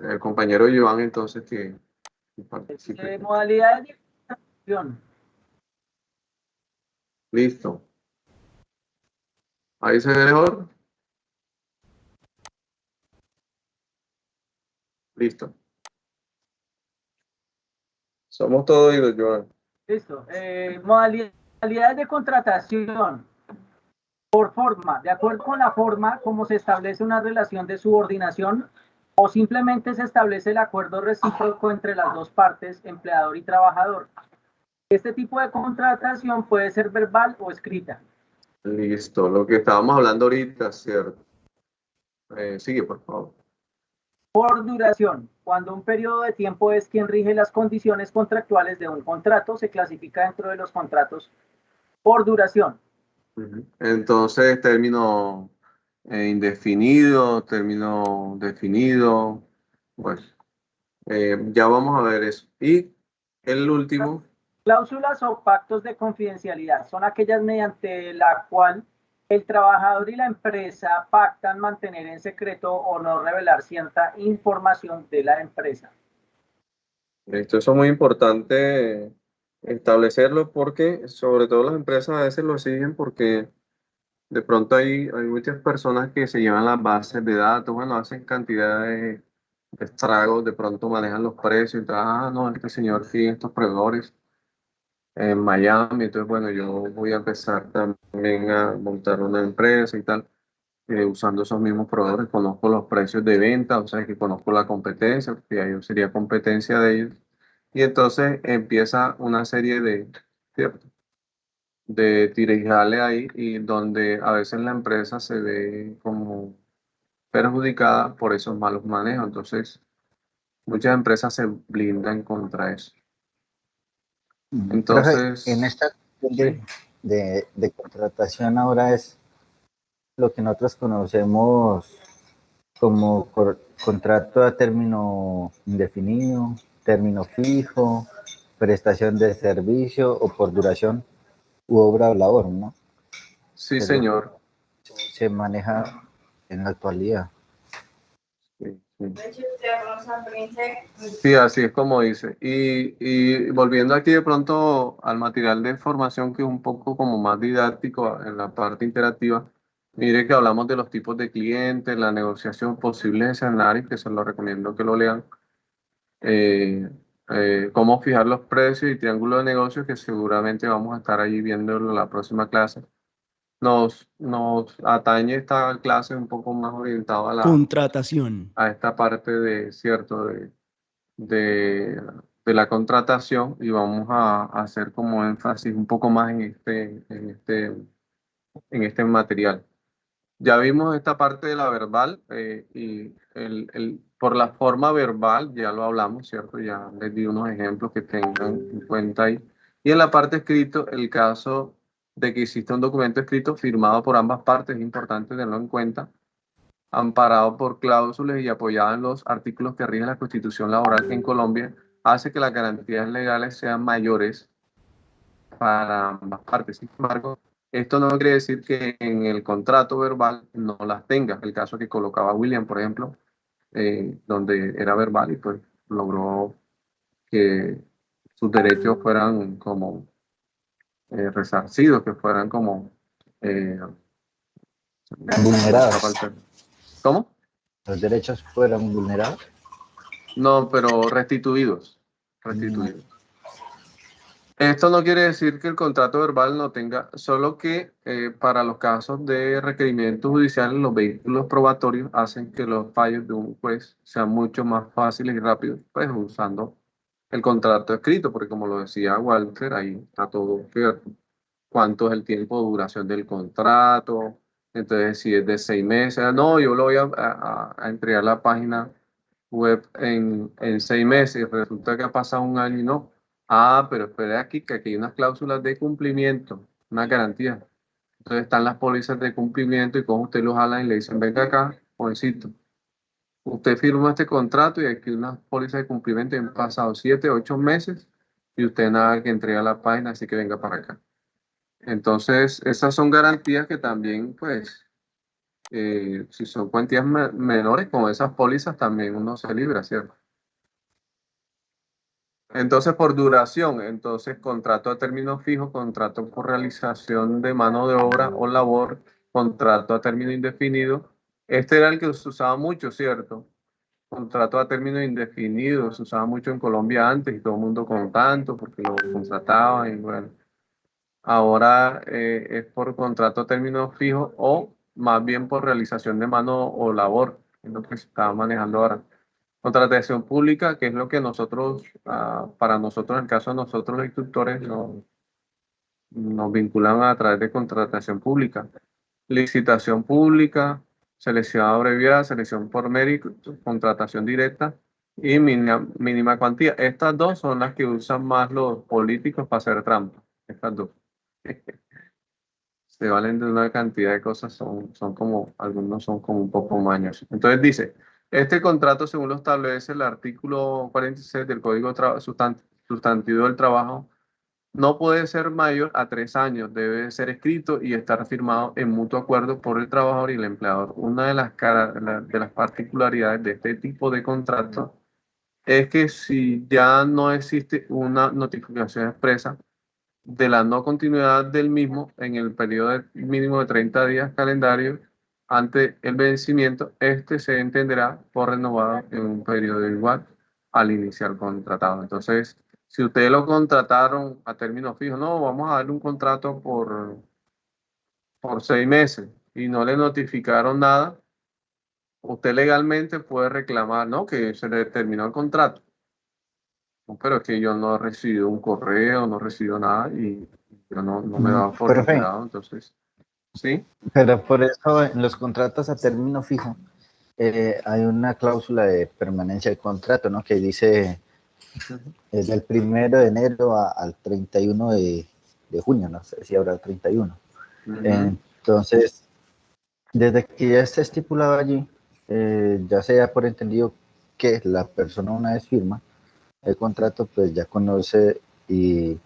El compañero Joan, entonces, que participe. Modalidades de contratación. Listo. Ahí se ve mejor. Listo. Somos todos oídos, Joan. Listo. Modalidades de contratación. Por forma, de acuerdo con la forma como se establece una relación de subordinación o simplemente se establece el acuerdo recíproco entre las dos partes, empleador y trabajador. Este tipo de contratación puede ser verbal o escrita. Listo, lo que estábamos hablando ahorita, ¿cierto? Sigue, por favor. Por duración, cuando un periodo de tiempo es quien rige las condiciones contractuales de un contrato, se clasifica dentro de los contratos por duración. Entonces, término indefinido, término definido, bueno, ya vamos a ver eso. Y el último, Cláusulas o pactos de confidencialidad son aquellas mediante la cual el trabajador y la empresa pactan mantener en secreto o no revelar cierta información de la empresa. esto es muy importante establecerlo porque sobre todo las empresas a veces lo exigen porque de pronto hay muchas personas que se llevan las bases de datos, bueno, hacen cantidad de estragos, de pronto manejan los precios y tal, no, este señor tiene estos proveedores en Miami, entonces bueno, yo voy a empezar también a montar una empresa y tal, usando esos mismos proveedores, conozco los precios de venta, o sea que conozco la competencia, porque ahí sería competencia de ellos, y entonces empieza una serie ¿cierto? De tirijales ahí, y donde a veces la empresa se ve como perjudicada por esos malos manejos, entonces muchas empresas se blindan contra eso. Profe, Entonces, en esta cuestión de contratación ahora es lo que nosotros conocemos como contrato a término indefinido, término fijo, prestación de servicio o por duración u obra o labor, ¿no? sí, Es lo que señor. se maneja en la actualidad. Sí, sí. Sí, así es como dice. Y volviendo aquí de pronto al material de información que es un poco como más didáctico en la parte interactiva, mire que hablamos de los tipos de clientes, la negociación, posibles escenarios, que se lo recomiendo que lo lean, cómo fijar los precios y triángulo de negocios, que seguramente vamos a estar ahí viéndolo en la próxima clase. Nos atañe esta clase un poco más orientada Contratación. a esta parte de, cierto, de la contratación, y vamos a hacer como énfasis un poco más en este material. Ya vimos esta parte de la verbal, y por la forma verbal ya lo hablamos, ¿cierto? Ya les di unos ejemplos que tengan en cuenta ahí. Y en la parte escrito, el caso de que existe un documento escrito firmado por ambas partes, es importante tenerlo en cuenta, amparado por cláusulas y apoyado en los artículos que rigen la Constitución laboral en Colombia, hace que las garantías legales sean mayores para ambas partes. Sin embargo, esto no quiere decir que en el contrato verbal no las tenga. El caso que colocaba William, por ejemplo, donde era verbal y pues logró que sus derechos fueran como resarcidos, que fueran como Vulnerados. ¿Cómo? ¿Los derechos fueran vulnerados? No, pero restituidos. Esto no quiere decir que el contrato verbal no tenga, solo que para los casos de requerimientos judiciales, los vehículos probatorios hacen que los fallos de un juez sean mucho más fáciles y rápidos, pues usando el contrato escrito, porque como lo decía Walter, ahí está todo cierto. ¿Cuánto es el tiempo de duración del contrato? Entonces, si es de 6 meses, no, yo lo voy a entregar la página web en 6 meses y resulta que ha pasado un año y no. Ah, pero espere aquí, que aquí hay unas cláusulas de cumplimiento, una garantía. Entonces están las pólizas de cumplimiento y como usted los jala y le dicen, venga acá, jovencito, usted firmó este contrato y aquí unas pólizas de cumplimiento y han pasado 7, 8 meses y usted nada que entrega la página, así que venga para acá. Entonces, esas son garantías que también, pues, si son cuantías menores, con esas pólizas también uno se libra, ¿cierto? Entonces, por duración, entonces, contrato a término fijo, contrato por realización de mano de obra o labor, contrato a término indefinido. Este era el que se usaba mucho, ¿cierto? Contrato a término indefinido, se usaba mucho en Colombia antes y todo el mundo con tanto porque lo contrataban y bueno. Ahora es por contrato a término fijo o más bien por realización de mano o labor, es lo que se está manejando ahora. Contratación pública, que es lo que nosotros, para nosotros, en el caso de nosotros los instructores, nos vinculan a través de contratación pública. Licitación pública, selección abreviada, selección por mérito, contratación directa y mínima cuantía. Estas dos son las que usan más los políticos para hacer trampa. Estas dos. Se valen de una cantidad de cosas, son como, algunos son como un poco mañosos. Entonces dice, este contrato, según lo establece el artículo 46 del Código Sustantivo del Trabajo, no puede ser mayor a 3 años, debe ser escrito y estar firmado en mutuo acuerdo por el trabajador y el empleador. Una de de las particularidades de este tipo de contrato es que si ya no existe una notificación expresa de la no continuidad del mismo en el periodo mínimo de 30 días calendarios ante el vencimiento, este se entenderá por renovado en un periodo igual al iniciar contratado. Entonces, si ustedes lo contrataron a término fijo, no, vamos a darle un contrato por 6 meses y no le notificaron nada, usted legalmente puede reclamar, ¿no? Que se le terminó el contrato. No, pero es que yo no he recibido un correo, no he recibido nada y yo no me he dado por Profe, enterado, entonces, ¿sí? pero por eso en los contratos a término fijo hay una cláusula de permanencia de contrato, ¿no? Que dice del 1 de enero al 31 de junio, no sé si habrá el 31. Entonces, desde que ya está estipulado allí, ya se da por entendido que la persona una vez firma el contrato, pues ya conoce y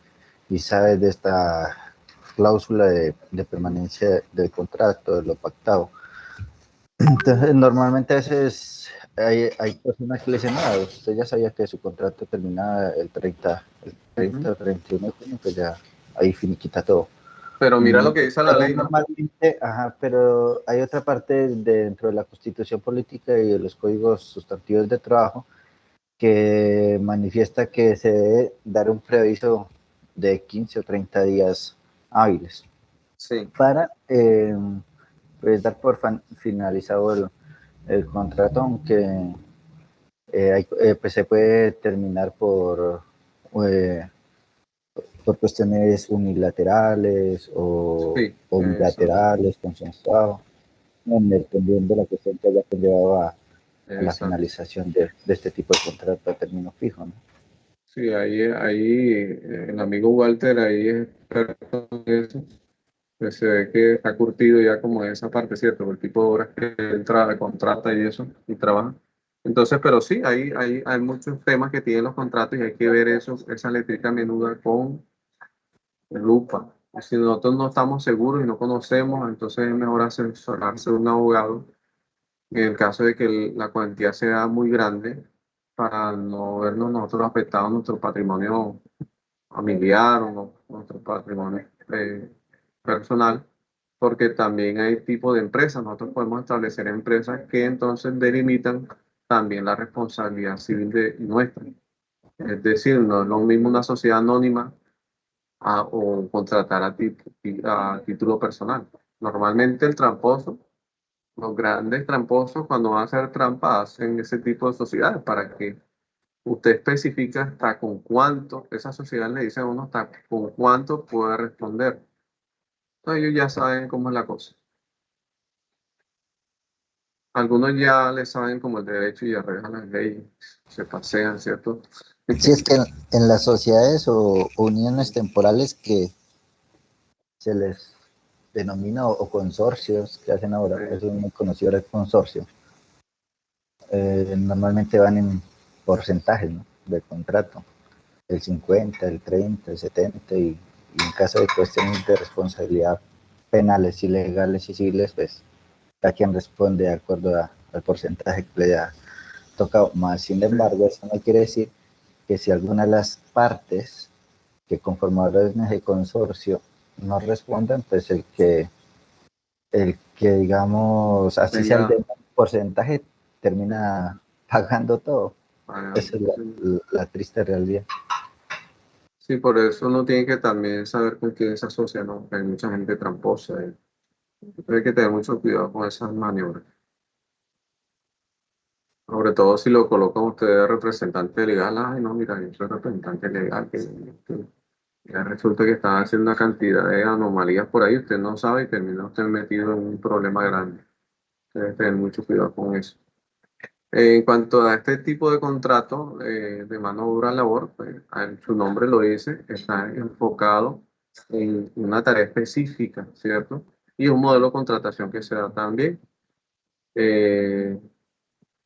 sabe de esta cláusula de permanencia del contrato, de lo pactado. Entonces, normalmente a veces hay personas que le dicen, no, usted ya sabía que su contrato terminaba el 30 o 31 de junio, pues ya ahí finiquita todo. Pero mira lo que dice la ley, ¿no? Normalmente, pero hay otra parte dentro de la Constitución Política y de los códigos sustantivos de trabajo que manifiesta que se debe dar un preaviso de 15 o 30 días hábiles Sí. para pues dar por finalizado el contrato, aunque pues se puede terminar por cuestiones unilaterales o bilaterales, consensuados, dependiendo de la cuestión que haya conllevado a la finalización de este tipo de contrato a término fijo, ¿no? Sí, ahí el amigo Walter ahí es experto en eso, pues se ve que está curtido ya como en esa parte, ¿cierto? Por el tipo de horas que entra, contrata y eso, y trabaja. Entonces, pero sí, hay muchos temas que tienen los contratos y hay que ver eso, esa letrica menuda con lupa. Y si nosotros no estamos seguros y no conocemos, entonces es mejor asesorarse de un abogado en el caso de que la cuantía sea muy grande para no vernos nosotros afectados nuestro patrimonio familiar o nuestro patrimonio personal. porque también hay tipo de empresas. Nosotros podemos establecer empresas que entonces delimitan también la responsabilidad civil de nuestra. Es decir, no es lo mismo una sociedad anónima o contratar a título personal. Normalmente el tramposo, los grandes tramposos, cuando van a hacer trampa, hacen ese tipo de sociedades para que usted especifica hasta con cuánto, esa sociedad le dice a uno hasta con cuánto puede responder. Entonces ellos ya saben cómo es la cosa. Algunos ya le saben como el derecho y arreglan las leyes, se pasean, ¿cierto? Si es que en las sociedades o uniones temporales que se les denomina o consorcios que hacen ahora, Sí. eso es muy conocido ahora, el consorcio, normalmente van en porcentajes, ¿no?, de contrato, el 50, el 30, el 70, y en caso de cuestiones de responsabilidad penales, ilegales y civiles, pues cada quien responde de acuerdo al porcentaje que le haya tocado. Más sin embargo, eso no quiere decir que si alguna de las partes que conformaron ese consorcio no respondan, pues el que digamos, así sea el Tenga, de porcentaje, termina pagando todo. Esa es la triste realidad. sí, por eso uno tiene que también saber con quién se asocia, ¿no? Hay mucha gente tramposa. Hay que tener mucho cuidado con esas maniobras. Sobre todo si lo colocan usted de representante legal. Ay, no, mira, yo soy representante legal. Que ya resulta que están haciendo una cantidad de anomalías por ahí. Usted no sabe y termina usted metido en un problema grande. Debe tener mucho cuidado con eso. En cuanto a este tipo de contrato de mano dura labor, pues, su nombre lo dice, está enfocado en una tarea específica, ¿cierto? Y un modelo de contratación que se da también. Eh,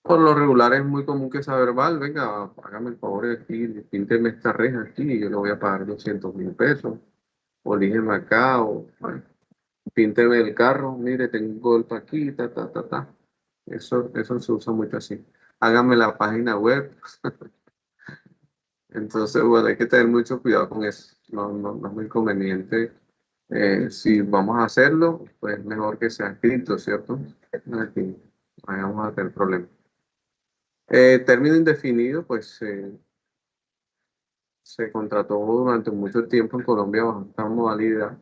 por lo regular es muy común que sea verbal, venga, hágame el favor de aquí, pínteme esta reja aquí y yo le voy a pagar 200.000 pesos, o lígeme acá, o bueno, pínteme el carro, mire, tengo un golpe aquí, ta, ta, ta, ta. Eso se usa mucho así. Hágame la página web. Entonces, bueno, hay que tener mucho cuidado con eso. No es muy conveniente. Si vamos a hacerlo, pues mejor que sea escrito, ¿cierto? Aquí no vamos a tener problemas. Término indefinido, pues se contrató durante mucho tiempo en Colombia bajo esta modalidad,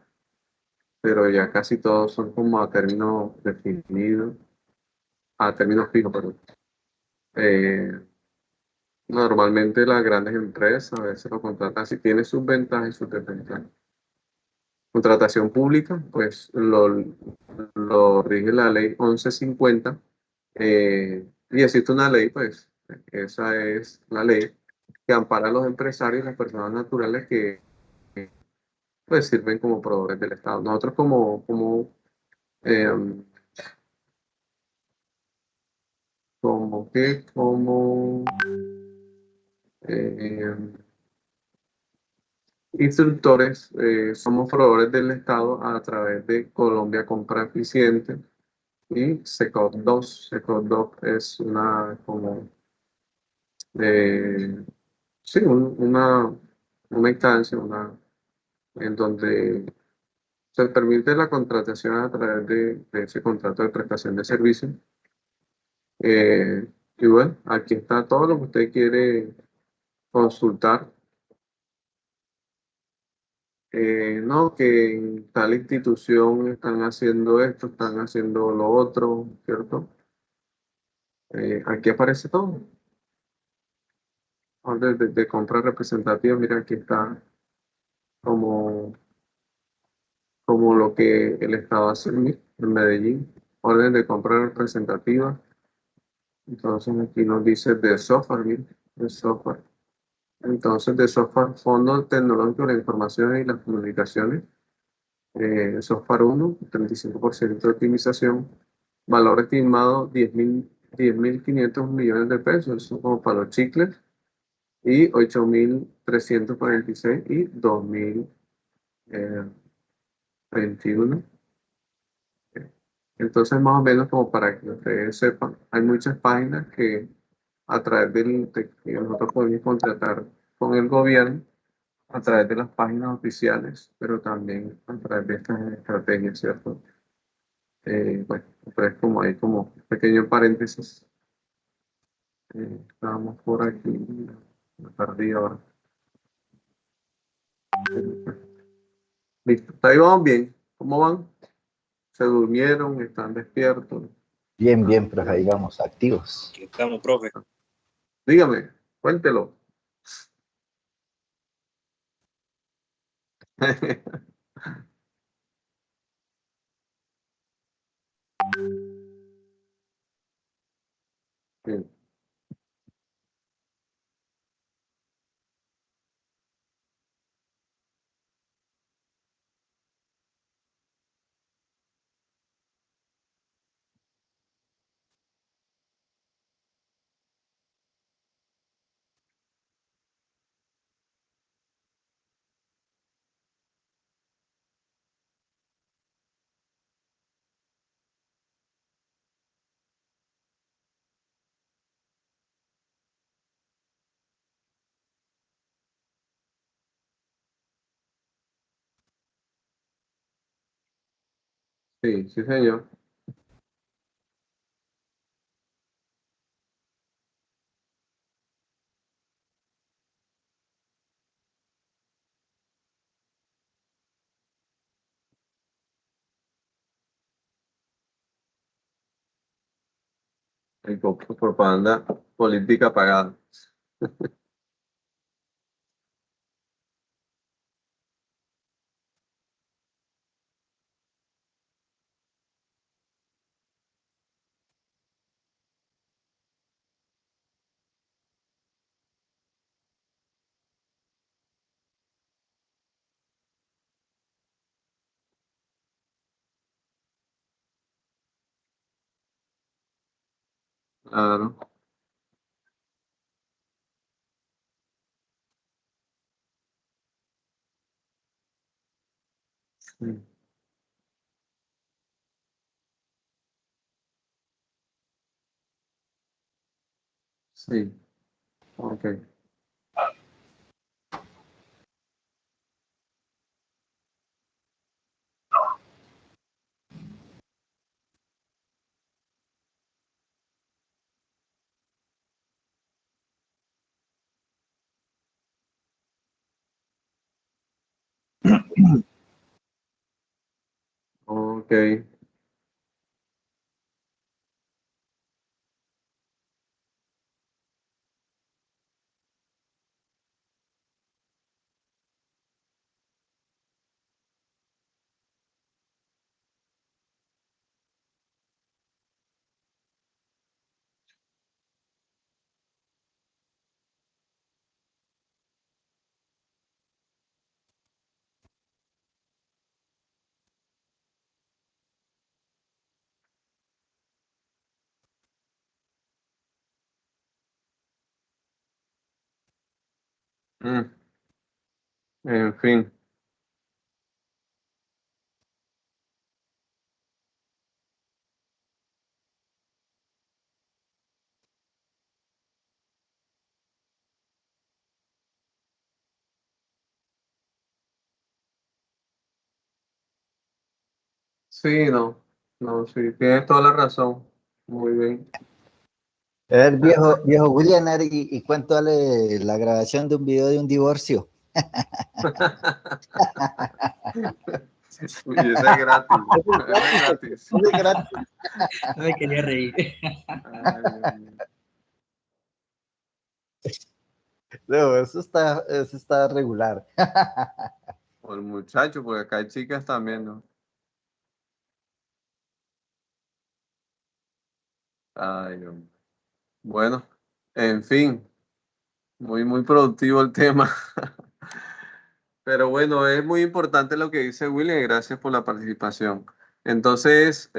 pero ya casi todos son como a término definido, a término fijo, perdón. Eh, Normalmente las grandes empresas a veces lo contratan si tiene sus ventajas y sus desventajas. Contratación pública, pues lo rige la ley 1150, y existe una ley, pues esa es la ley que ampara a los empresarios y las personas naturales que pues sirven como proveedores del Estado. Nosotros eh, como eh, instructores, somos proveedores del Estado a través de Colombia Compra Eficiente y SECOP 2. SECOP 2 es como, sí, una instancia en donde se permite la contratación a través de ese contrato de prestación de servicios. Y bueno, aquí está todo lo que usted quiere consultar. No, que en tal institución están haciendo esto, están haciendo lo otro, ¿cierto? Aquí aparece todo. Orden de compra representativa, mira, aquí está como, como lo que el Estado hace en Medellín. Orden de compra representativa. Entonces aquí nos dice de software, mira, de software. Entonces, de software, Fondo Tecnológico de la Información y las Comunicaciones. Software 1, 35% de optimización, valor estimado 10.500 millones de pesos, eso como para los chicles, y 8.346 y 2021. Entonces, más o menos como para que ustedes sepan, hay muchas páginas que a través que nosotros podemos contratar con el gobierno, a través de las páginas oficiales, pero también a través de estas estrategias, ¿cierto? Bueno, pues como hay como un pequeño paréntesis. Estábamos por aquí, me perdí ahora. Listo, ahí vamos bien. ¿Cómo van? ¿Se durmieron? ¿Están despiertos? Bien, bien, profe, ahí vamos, activos. Aquí estamos, profe. Dígame, cuéntelo. Bien. Sí, sí, señor. El propaganda política pagada. Claro. Sí, sí. Ok. Ok. Mm, en fin. Sí, no. No, sí, tienes toda la razón. Muy bien. A ver, viejo William, a ver, ¿y cuánto vale la grabación de un video de un divorcio? Uy, ese es gratis. Ese es gratis. Es gratis. No me quería reír. Ay, Dios mío. No, eso está regular. O el muchacho, porque acá hay chicas también, ¿no? Ay, Dios mío. Bueno, en fin, muy productivo el tema. Pero bueno, es muy importante lo que dice William y gracias por la participación. Entonces,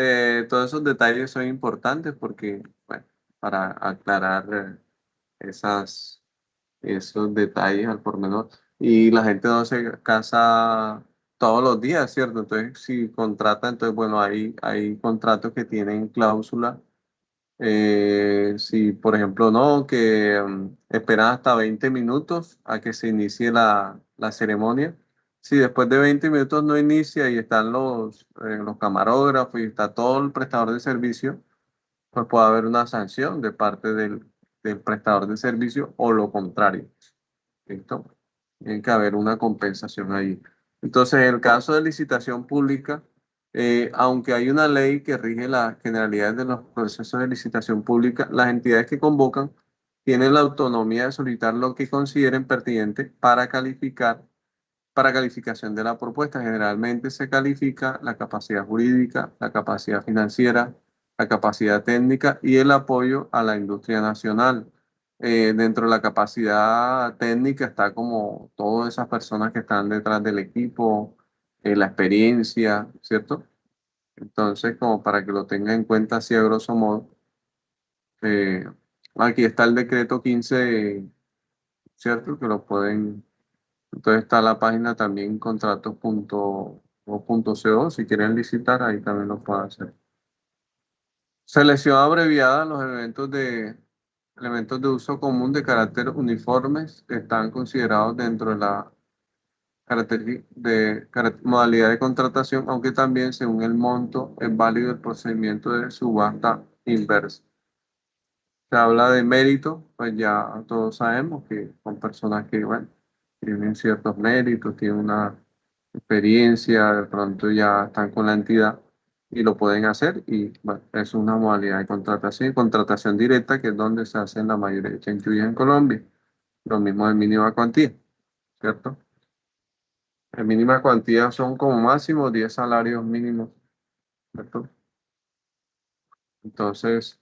todos esos detalles son importantes porque, bueno, para aclarar esos detalles al pormenor. Y la gente no se casa todos los días, ¿cierto? Entonces, si contrata, entonces, bueno, hay contratos que tienen cláusula. Si, por ejemplo, no, que esperan hasta 20 minutos a que se inicie la ceremonia, Si después de 20 minutos no inicia y están los camarógrafos y está todo el prestador de servicio, pues puede haber una sanción de parte del prestador de servicio o lo contrario. ¿Listo? Tiene que haber una compensación ahí. Entonces, en el caso de licitación pública, aunque hay una ley que rige las generalidades de los procesos de licitación pública, las entidades que convocan tienen la autonomía de solicitar lo que consideren pertinente para calificación de la propuesta. Generalmente se califica la capacidad jurídica, la capacidad financiera, la capacidad técnica y el apoyo a la industria nacional. Dentro de la capacidad técnica está como todas esas personas que están detrás del equipo, la experiencia, ¿cierto? Entonces, como para que lo tenga en cuenta así a grosso modo, aquí está el decreto 15, ¿cierto? Que lo pueden. Entonces está la página también contratos.go.co. Si quieren licitar, ahí también lo pueden hacer. Selección abreviada. Los elementos de uso común de carácter uniformes están considerados dentro de la modalidad de contratación, aunque también según el monto es válido el procedimiento de subasta inversa. Se habla de mérito, pues ya todos sabemos que son personas que, bueno, tienen ciertos méritos, tienen una experiencia, de pronto ya están con la entidad y lo pueden hacer y bueno, es una modalidad de contratación y contratación directa, que es donde se hacen la mayoría de chanchullos en Colombia. Lo mismo de mínima cuantía, ¿cierto? La mínima cuantía son como máximo 10 salarios mínimos, ¿cierto? Entonces,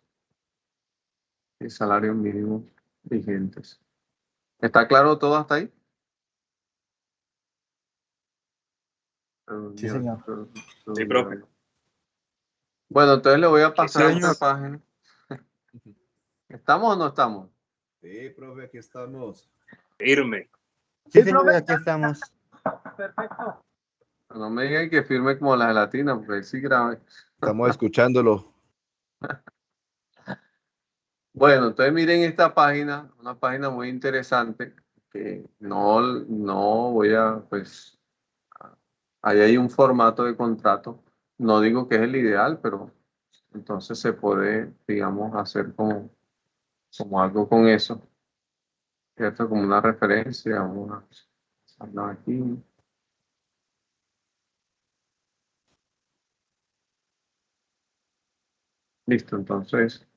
10 salarios mínimos vigentes. ¿Está claro todo hasta ahí? Sí, señor. Sí, profe. Bueno, entonces le voy a pasar Sí, esta señor. página. ¿Estamos o no estamos? Sí, profe, aquí estamos. Firme. Sí, señor, aquí estamos. Perfecto. No me digan que firme como la gelatina, porque sí grave. Estamos escuchándolo. Bueno, entonces miren esta página, una página muy interesante, que no voy a, pues, ahí hay un formato de contrato. No digo que es el ideal, pero entonces se puede, digamos, hacer como algo con eso, ¿cierto? Como una referencia, aquí. Listo, entonces,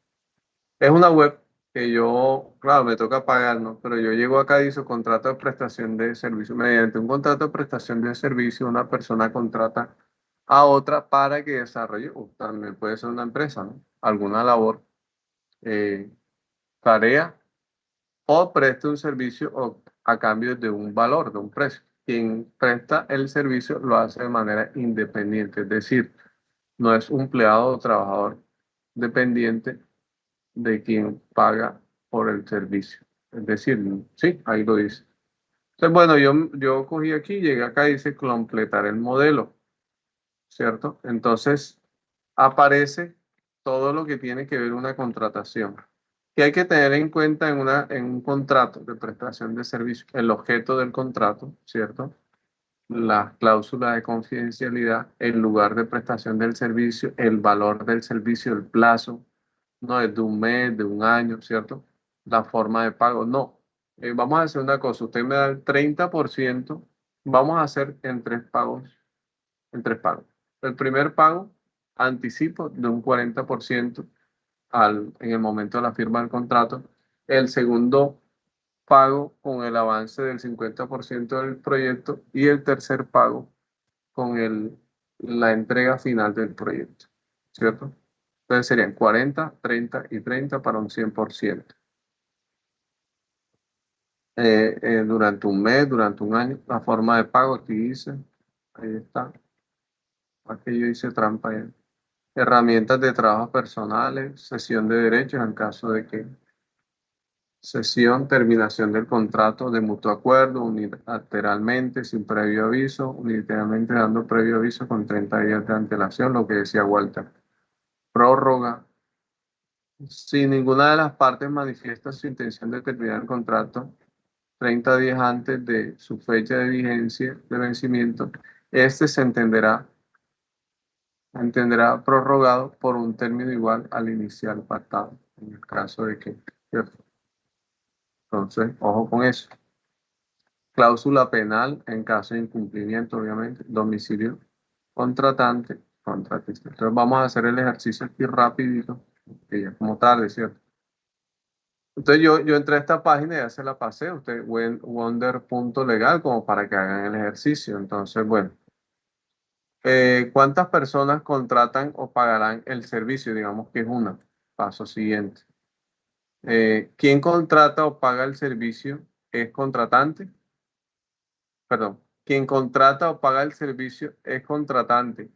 es una web que yo, claro, me toca pagar, ¿no? Pero yo llego acá y dice contrato de prestación de servicio. Mediante un contrato de prestación de servicio, una persona contrata a otra para que desarrolle, o también puede ser una empresa, ¿no? Alguna labor, eh, tarea, o preste un servicio a cambio de un valor, de un precio. Quien presta el servicio lo hace de manera independiente, es decir, no es un empleado o trabajador dependiente de quien paga por el servicio. Es decir, sí, ahí lo dice. Entonces, bueno, yo cogí aquí, llegué acá y dice completar el modelo, ¿cierto? Entonces, aparece todo lo que tiene que ver una contratación. Que hay que tener en cuenta en un contrato de prestación de servicio, el objeto del contrato, ¿cierto? Las cláusulas de confidencialidad, el lugar de prestación del servicio, el valor del servicio, el plazo, no es de un mes, de un año, ¿cierto? La forma de pago, no. Vamos a hacer una cosa, usted me da el 30%, vamos a hacer en tres pagos, El primer pago, anticipo de un 40% en el momento de la firma del contrato. El segundo pago con el avance del 50% del proyecto y el tercer pago con la entrega final del proyecto, ¿cierto? Entonces serían 40, 30 y 30 para un 100%. Durante un mes, durante un año, la forma de pago aquí dice, ahí está, aquí yo hice trampa ahí. Herramientas de trabajo personales, cesión de derechos en caso de que cesión, terminación del contrato de mutuo acuerdo, unilateralmente, sin previo aviso, unilateralmente dando previo aviso con 30 días de antelación, lo que decía Walter. Prórroga. Si ninguna de las partes manifiesta su intención de terminar el contrato 30 días antes de su fecha de vigencia, de vencimiento, este se entenderá prorrogado por un término igual al inicial pactado, en el caso de que, ¿cierto? Entonces, ojo con eso. Cláusula penal en caso de incumplimiento, obviamente, domicilio contratante, contratista. Entonces vamos a hacer el ejercicio aquí rapidito, que ya es como tarde, ¿cierto? Entonces yo entré a esta página y ya se la pasé, usted wonder.legal como para que hagan el ejercicio. Entonces, bueno, ¿cuántas personas contratan o pagarán el servicio? Digamos que es una. Paso siguiente. ¿Quién contrata o paga el servicio es contratante? Perdón. ¿Quién contrata o paga el servicio es contratante?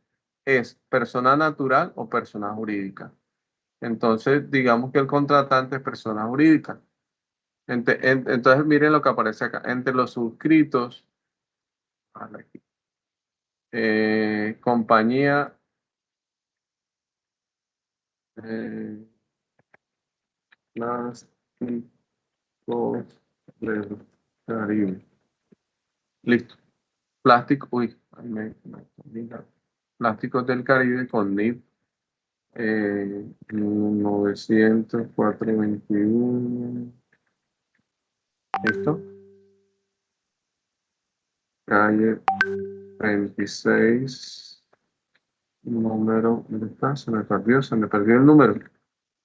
¿Es persona natural o persona jurídica? Entonces, digamos que el contratante es persona jurídica. Entonces, miren lo que aparece acá. Entre los suscritos, compañía Plásticos del Caribe. Listo. Plástico, uy, Plásticos del Caribe con NIP 90421. ¿Listo? Calle 26, número, ¿dónde está? Se me perdió el número.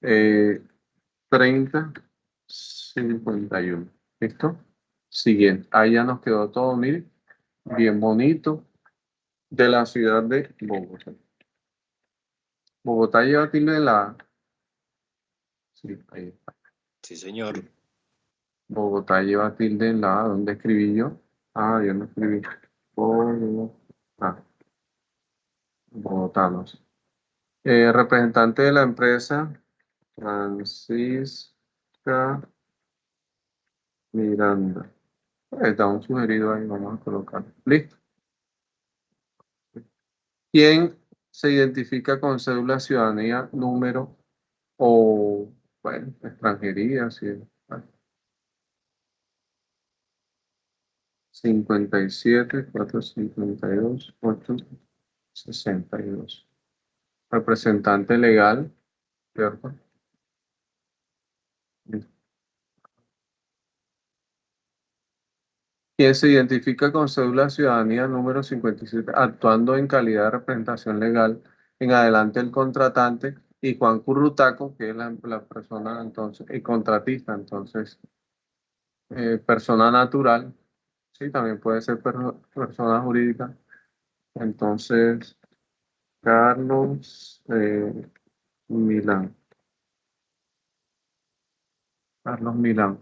3051. ¿Listo? Siguiente. Ahí ya nos quedó todo, miren, bien bonito, de la ciudad de Bogotá. Bogotá lleva tilde en la... Sí, ahí está. Sí, señor. Bogotá lleva tilde en la... ¿Dónde escribí yo? Ah, yo no escribí. Bogotá. Bogotá, no sé. Representante de la empresa, Francisca Miranda. Está un sugerido ahí, vamos a colocar. Listo. ¿Quién se identifica con cédula ciudadanía, número o, bueno, extranjería? Sí, bueno. 57-452-862. Representante legal, ¿cierto? Quien se identifica con cédula ciudadanía número 57, actuando en calidad de representación legal en adelante el contratante, y Juan Currutaco, que es la persona, entonces, el contratista, entonces, persona natural, sí, también puede ser persona jurídica. Entonces, Carlos Milán. Carlos Milán.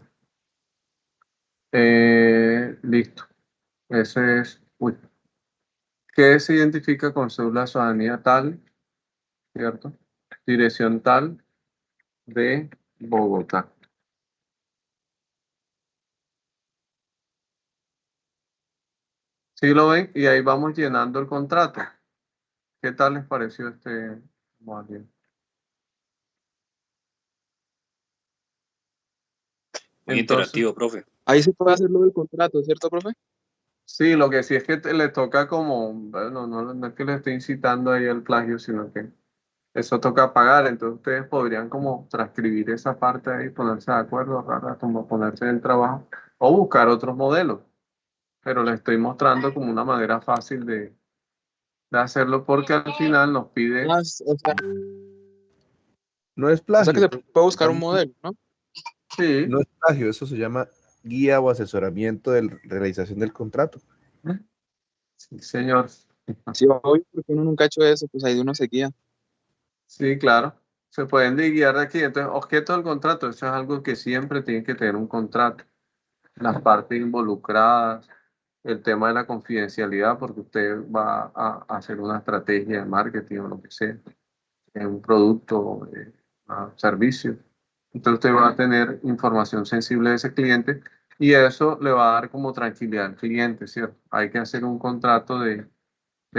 Listo. Ese es, uy, ¿qué se identifica con cédula de ciudadanía tal, cierto? Dirección tal de Bogotá. ¿Sí lo ven? Y ahí vamos llenando el contrato. ¿Qué tal les pareció este modelo? Muy Entonces, interactivo, profe. Ahí se puede hacer lo del contrato, ¿cierto, profe? sí, lo que sí es que le toca como, bueno, no es que le esté incitando ahí al plagio, sino que eso toca pagar. Entonces ustedes podrían como transcribir esa parte ahí, ponerse de acuerdo, como ponerse en el trabajo o buscar otros modelos. Pero les estoy mostrando como una manera fácil de hacerlo, porque al final nos pide... Ah, o sea No es que plagio. se puede buscar un modelo, ¿no? Sí, No es plagio, eso se llama guía o asesoramiento de realización del contrato. sí, señor. Sí, obvio, porque uno nunca ha hecho eso, pues ahí uno se guía. Sí, claro. Se pueden guiar de aquí. Entonces, objeto del contrato, eso es algo que siempre tiene que tener un contrato. Las partes involucradas, el tema de la confidencialidad, porque usted va a hacer una estrategia de marketing o lo que sea, un producto, un servicio. Entonces usted va a tener información sensible de ese cliente, y eso le va a dar como tranquilidad al cliente, ¿cierto? Hay que hacer un contrato de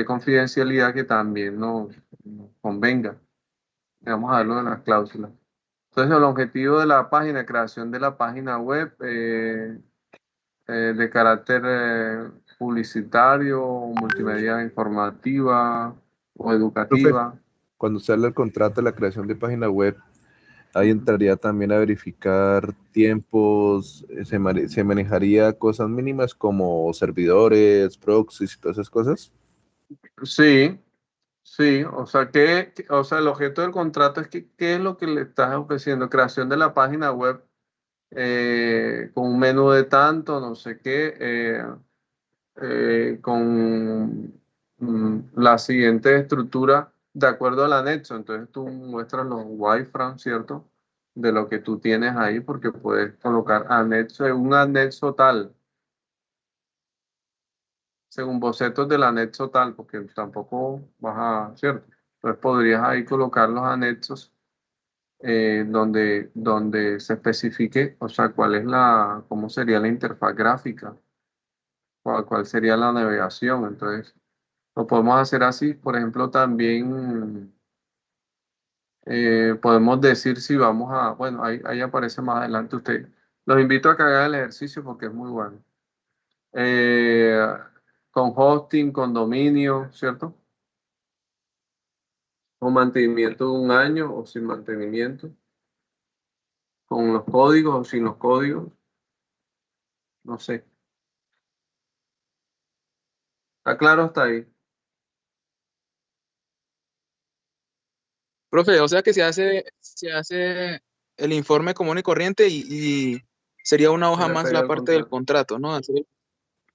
confidencialidad que también nos convenga. Vamos a ver lo de las cláusulas. Entonces, el objetivo de la página, creación de la página web, de carácter publicitario, multimedia informativa o Profe, educativa. cuando se habla del contrato de la creación de página web, ahí entraría también a verificar tiempos, se manejaría cosas mínimas como servidores, proxies y todas esas cosas. Sí, sí, o sea, o sea, el objeto del contrato es que qué es lo que le estás ofreciendo, creación de la página web con un menú de tanto, no sé qué, con la siguiente estructura de acuerdo al anexo. Entonces tú muestras los wireframes, ¿cierto? De lo que tú tienes ahí, porque puedes colocar anexo, un anexo tal, según bocetos del anexo tal, porque tampoco vas a, ¿cierto? Entonces podrías ahí colocar los anexos donde se especifique, o sea, cómo sería la interfaz gráfica, cuál sería la navegación. Entonces, lo podemos hacer así. Por ejemplo, también podemos decir si vamos a, bueno, ahí aparece más adelante usted. Los invito a que hagan el ejercicio porque es muy bueno. Eh, con hosting, con dominio, ¿cierto? Con mantenimiento de un año o sin mantenimiento, con los códigos o sin los códigos, no sé. ¿Está claro hasta ahí? Profe, o sea que se hace el informe común y corriente y sería una Se hoja le más pega la el parte del contrato. contrato, ¿no?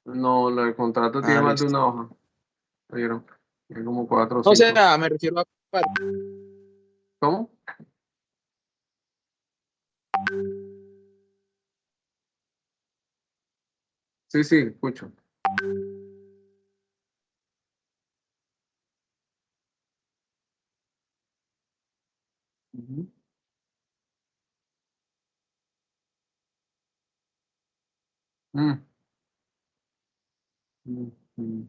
No, el contrato tiene Ah, más de listo. una hoja. ¿Vieron? Tiene como cuatro o O cinco. sea, me refiero a... ¿Cómo? Sí, sí, escucho. Ujú. Mm, mm, mm.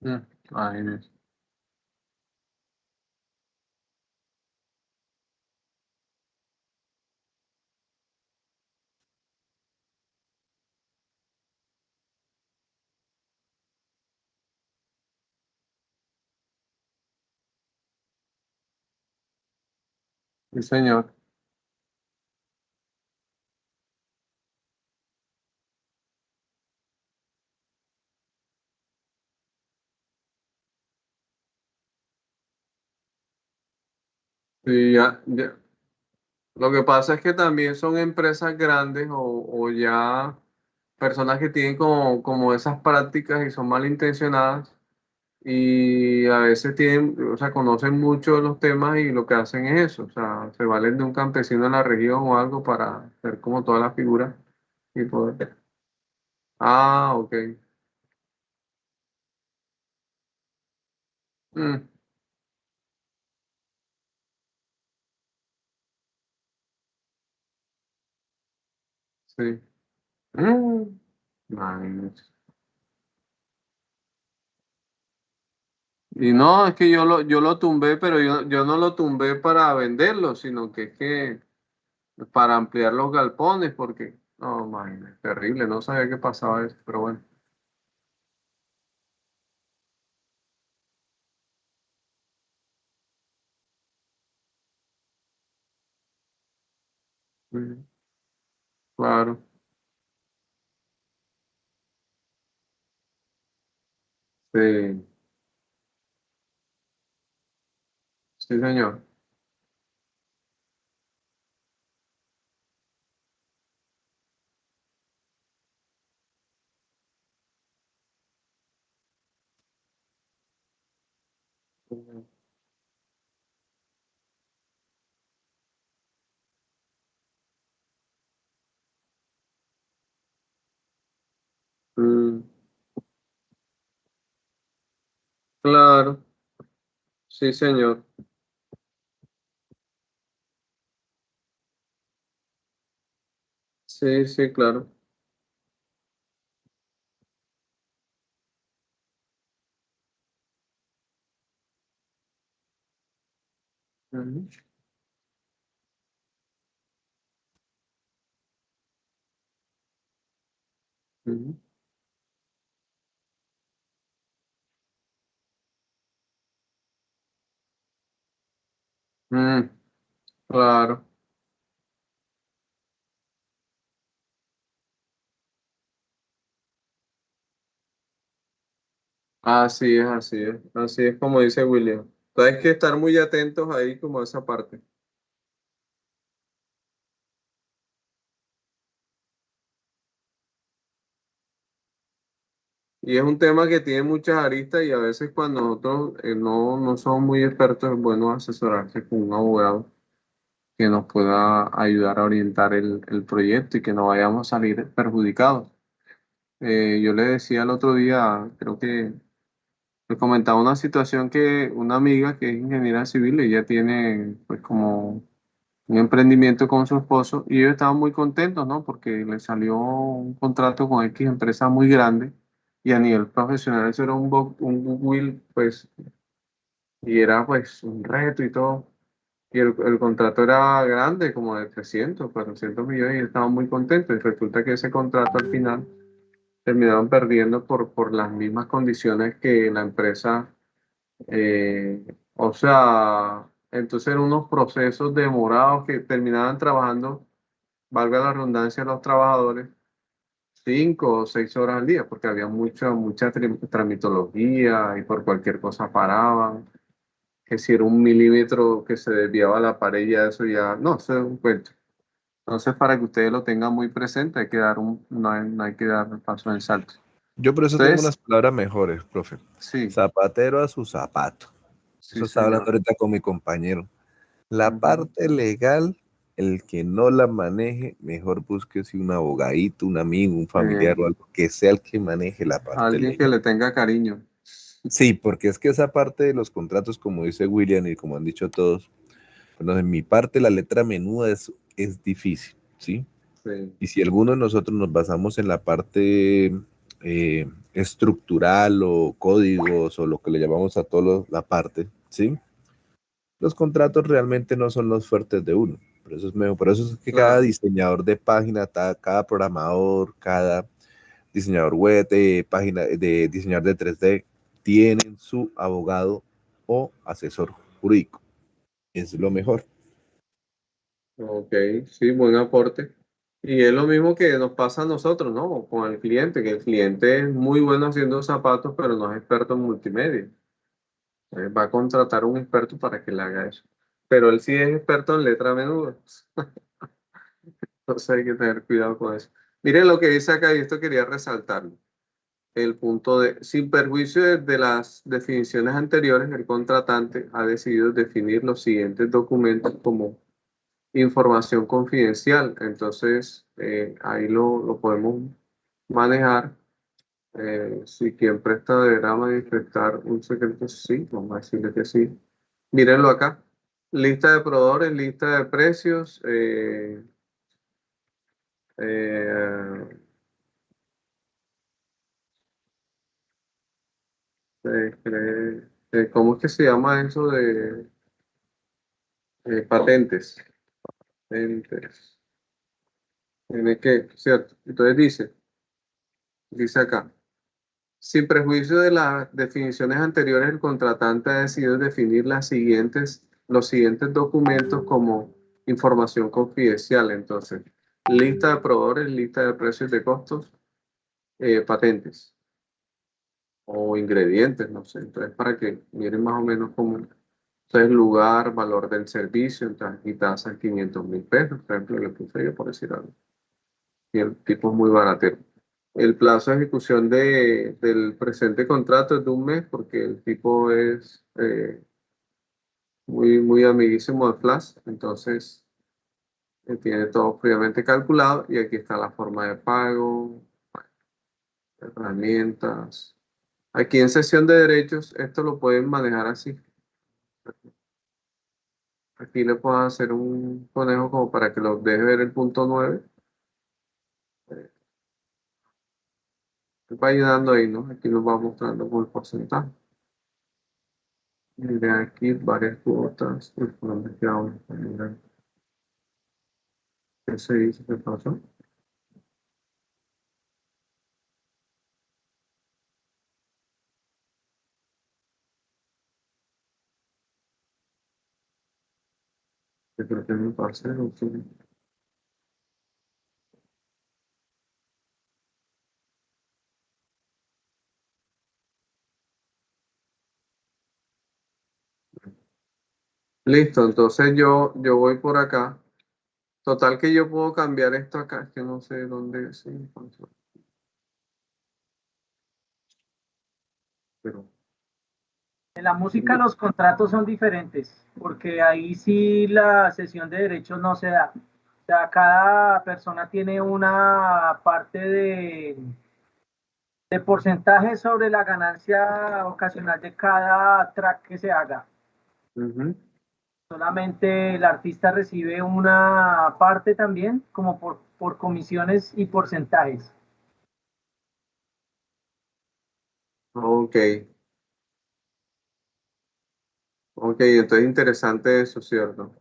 Mm, ahí es. Sí, señor. Sí, ya. Lo que pasa es que también son empresas grandes o ya personas que tienen como esas prácticas y son malintencionadas y a veces tienen, o sea, conocen mucho de los temas y lo que hacen es eso, o sea, se valen de un campesino en la región o algo para hacer como toda la figura y poder. Ah, ok. Mm, sí. Mm, imagínate. Y no, es que yo lo tumbé, pero yo no lo tumbé para venderlo, sino que es que para ampliar los galpones, porque, no, imagínate, terrible, no sabía que pasaba eso, pero bueno. Mm, claro, sí, sí, señor. Mm, claro, sí, señor. Sí, sí, claro. Ujú. Mm, claro. Así es como dice William. Entonces hay que estar muy atentos ahí como a esa parte. Y es un tema que tiene muchas aristas y a veces cuando nosotros no somos muy expertos es bueno asesorarse con un abogado que nos pueda ayudar a orientar el proyecto y que no vayamos a salir perjudicados. Yo le decía el otro día, creo que le comentaba una situación que una amiga que es ingeniera civil, ella tiene pues como un emprendimiento con su esposo y ellos estaban muy contentos, ¿no? Porque le salió un contrato con X empresa muy grande y a nivel profesional eso era un goodwill, pues, y era pues un reto y todo. Y el contrato era grande, como de 300, 400 millones y estaban muy contentos. Y resulta que ese contrato al final terminaron perdiendo por las mismas condiciones que la empresa, o sea, entonces eran unos procesos demorados que terminaban trabajando, valga la redundancia, los trabajadores 5 o 6 horas al día, porque había mucha tramitología y por cualquier cosa paraban, que si era un milímetro que se desviaba la pared, ya eso ya, no, eso es un cuento. Entonces, para que ustedes lo tengan muy presente, hay que dar no hay que dar paso en salto. Yo por eso tengo Entonces, unas palabras mejores, profe. sí, Zapatero a su zapato. sí, Eso estaba hablando señor. ahorita con mi compañero. La Ujú. parte legal, el que no la maneje, mejor búsquese un abogadito, un amigo, un familiar o Eh, algo que sea el que maneje la parte alguien que legal. le tenga cariño. Sí, porque es que esa parte de los contratos, como dice William y como han dicho todos, bueno, en mi parte la letra menuda es difícil, ¿sí? Sí, Y si alguno de nosotros nos basamos en la parte estructural o códigos o lo que le llamamos a todos la parte, ¿sí? Los contratos realmente no son los fuertes de uno. Por eso es mejor, por eso es que cada claro. diseñador de página, cada programador, cada diseñador web, de página, de diseñador de 3D, tienen su abogado o asesor jurídico. Es lo mejor. Ok, sí, buen aporte. Y es lo mismo que nos pasa a nosotros, ¿no? Con el cliente, que el cliente es muy bueno haciendo zapatos, pero no es experto en multimedia. Va a contratar un experto para que le haga eso. Pero él sí es experto en letra menuda. Entonces hay que tener cuidado con eso. Miren lo que dice acá, y esto quería resaltarlo. El punto de, sin perjuicio de las definiciones anteriores, el contratante ha decidido definir los siguientes documentos como información confidencial. Entonces, ahí lo podemos manejar. Si quien presta deberá manifestar un secreto, sí, vamos a decirle que sí. Mírenlo acá. Lista de proveedores, lista de precios. Eh, ¿Cómo es que se llama eso de patentes? Patentes. Tiene que, ¿cierto? Entonces dice acá. Sin perjuicio de las definiciones anteriores, el contratante ha decidido definir los siguientes documentos como información confidencial. Entonces, lista de proveedores, lista de precios de costos, patentes o ingredientes, no sé. Entonces, para que miren más o menos cómo. Entonces, lugar, valor del servicio, entonces, y tasa 500.000 pesos, por ejemplo, le puse yo por decir algo. Y el tipo es muy baratero. El plazo de ejecución del presente contrato es de 1 mes porque el tipo es muy amiguísimo de Flash, entonces tiene todo previamente calculado y aquí está la forma de pago, herramientas. Aquí en sesión de derechos esto lo pueden manejar así. Aquí le puedo hacer un conejo como para que lo deje ver el punto 9. Va ayudando ahí, ¿no? Aquí nos va mostrando con el porcentaje. Mire aquí varias cuotas. Uy, ¿por dónde queda uno? Mira, ¿qué se dice? ¿Qué pasó? Yo creo que es mi parcero, sí. Listo, entonces yo voy por acá. Total que yo puedo cambiar esto acá, es que no sé dónde, sí, pero En la música los contratos son diferentes, porque ahí sí la cesión de derechos no se da. O sea, cada persona tiene una parte de porcentaje sobre la ganancia ocasional de cada track que se haga. ujú. Solamente el artista recibe una parte también, como por comisiones y porcentajes. Ok, ok, entonces interesante eso, ¿cierto?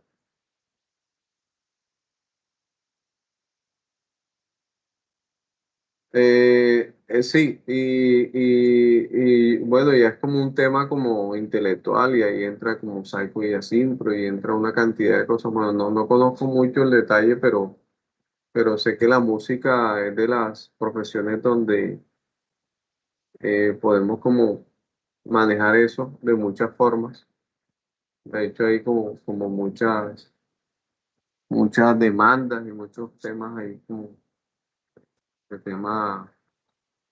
Sí, y bueno, ya es como un tema como intelectual y ahí entra como Psycho y Asimpro y entra una cantidad de cosas. Bueno, no conozco mucho el detalle, pero sé que la música es de las profesiones donde podemos como manejar eso de muchas formas. De hecho, hay como muchas demandas y muchos temas ahí como el tema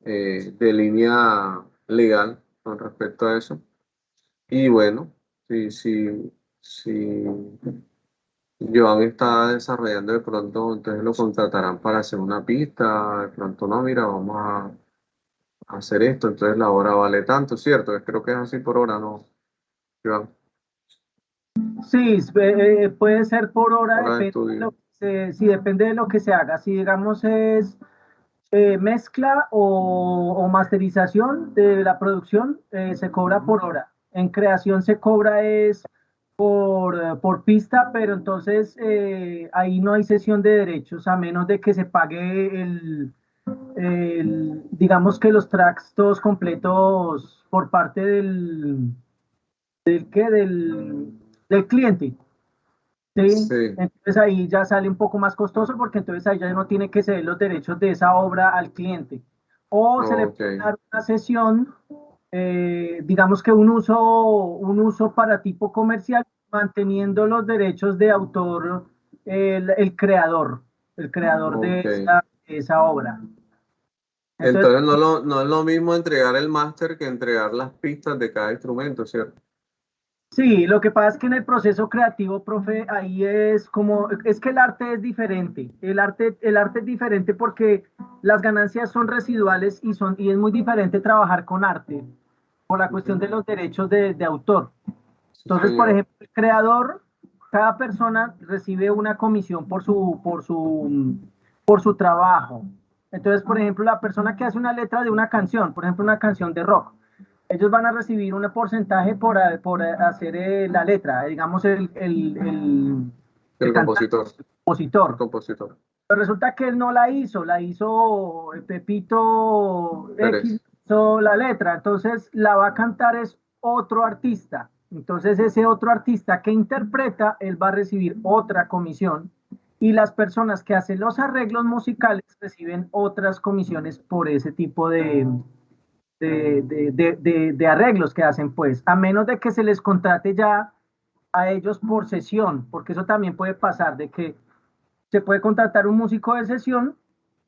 de línea legal con respecto a eso. Y bueno, si Joan está desarrollando de pronto, entonces lo contratarán para hacer una pista, de pronto no, mira, vamos a hacer esto, entonces la hora vale tanto, ¿cierto? Creo que es así por hora, ¿no, Joan? Sí, puede ser por hora, Hora de depende de estudio. lo que sí, depende de lo que se haga. Si digamos es mezcla o masterización de la producción, se cobra por hora. En creación se cobra es por pista, pero entonces ahí no hay cesión de derechos, a menos de que se pague digamos que los tracks todos completos por parte del cliente. Sí, Sí, entonces ahí ya sale un poco más costoso porque entonces ahí ya no tiene que ceder los derechos de esa obra al cliente. O se le ok. puede dar una sesión, digamos que un uso para tipo comercial, manteniendo los derechos de autor el creador de Ok. esa obra. Entonces, Entonces no es lo mismo entregar el máster que entregar las pistas de cada instrumento, ¿cierto? sí, lo que pasa es que en el proceso creativo, profe, ahí es que el arte es diferente. El arte es diferente porque las ganancias son residuales y es muy diferente trabajar con arte por la cuestión Ujú. de los derechos de autor. Sí, Entonces, por señor. ejemplo, el creador, cada persona recibe una comisión por su trabajo. Entonces, por ejemplo, la persona que hace una letra de una canción, por ejemplo, una canción de rock, ellos van a recibir un porcentaje por hacer la letra, digamos, el El cantante, compositor. el El compositor. compositor. Pero resulta que él no la hizo Pepito X, Pérez. hizo la letra, entonces la va a cantar es otro artista. Entonces ese otro artista que interpreta, él va a recibir otra comisión y las personas que hacen los arreglos musicales reciben otras comisiones por ese tipo de arreglos que hacen, pues, a menos de que se les contrate ya a ellos por sesión, porque eso también puede pasar, de que se puede contratar un músico de sesión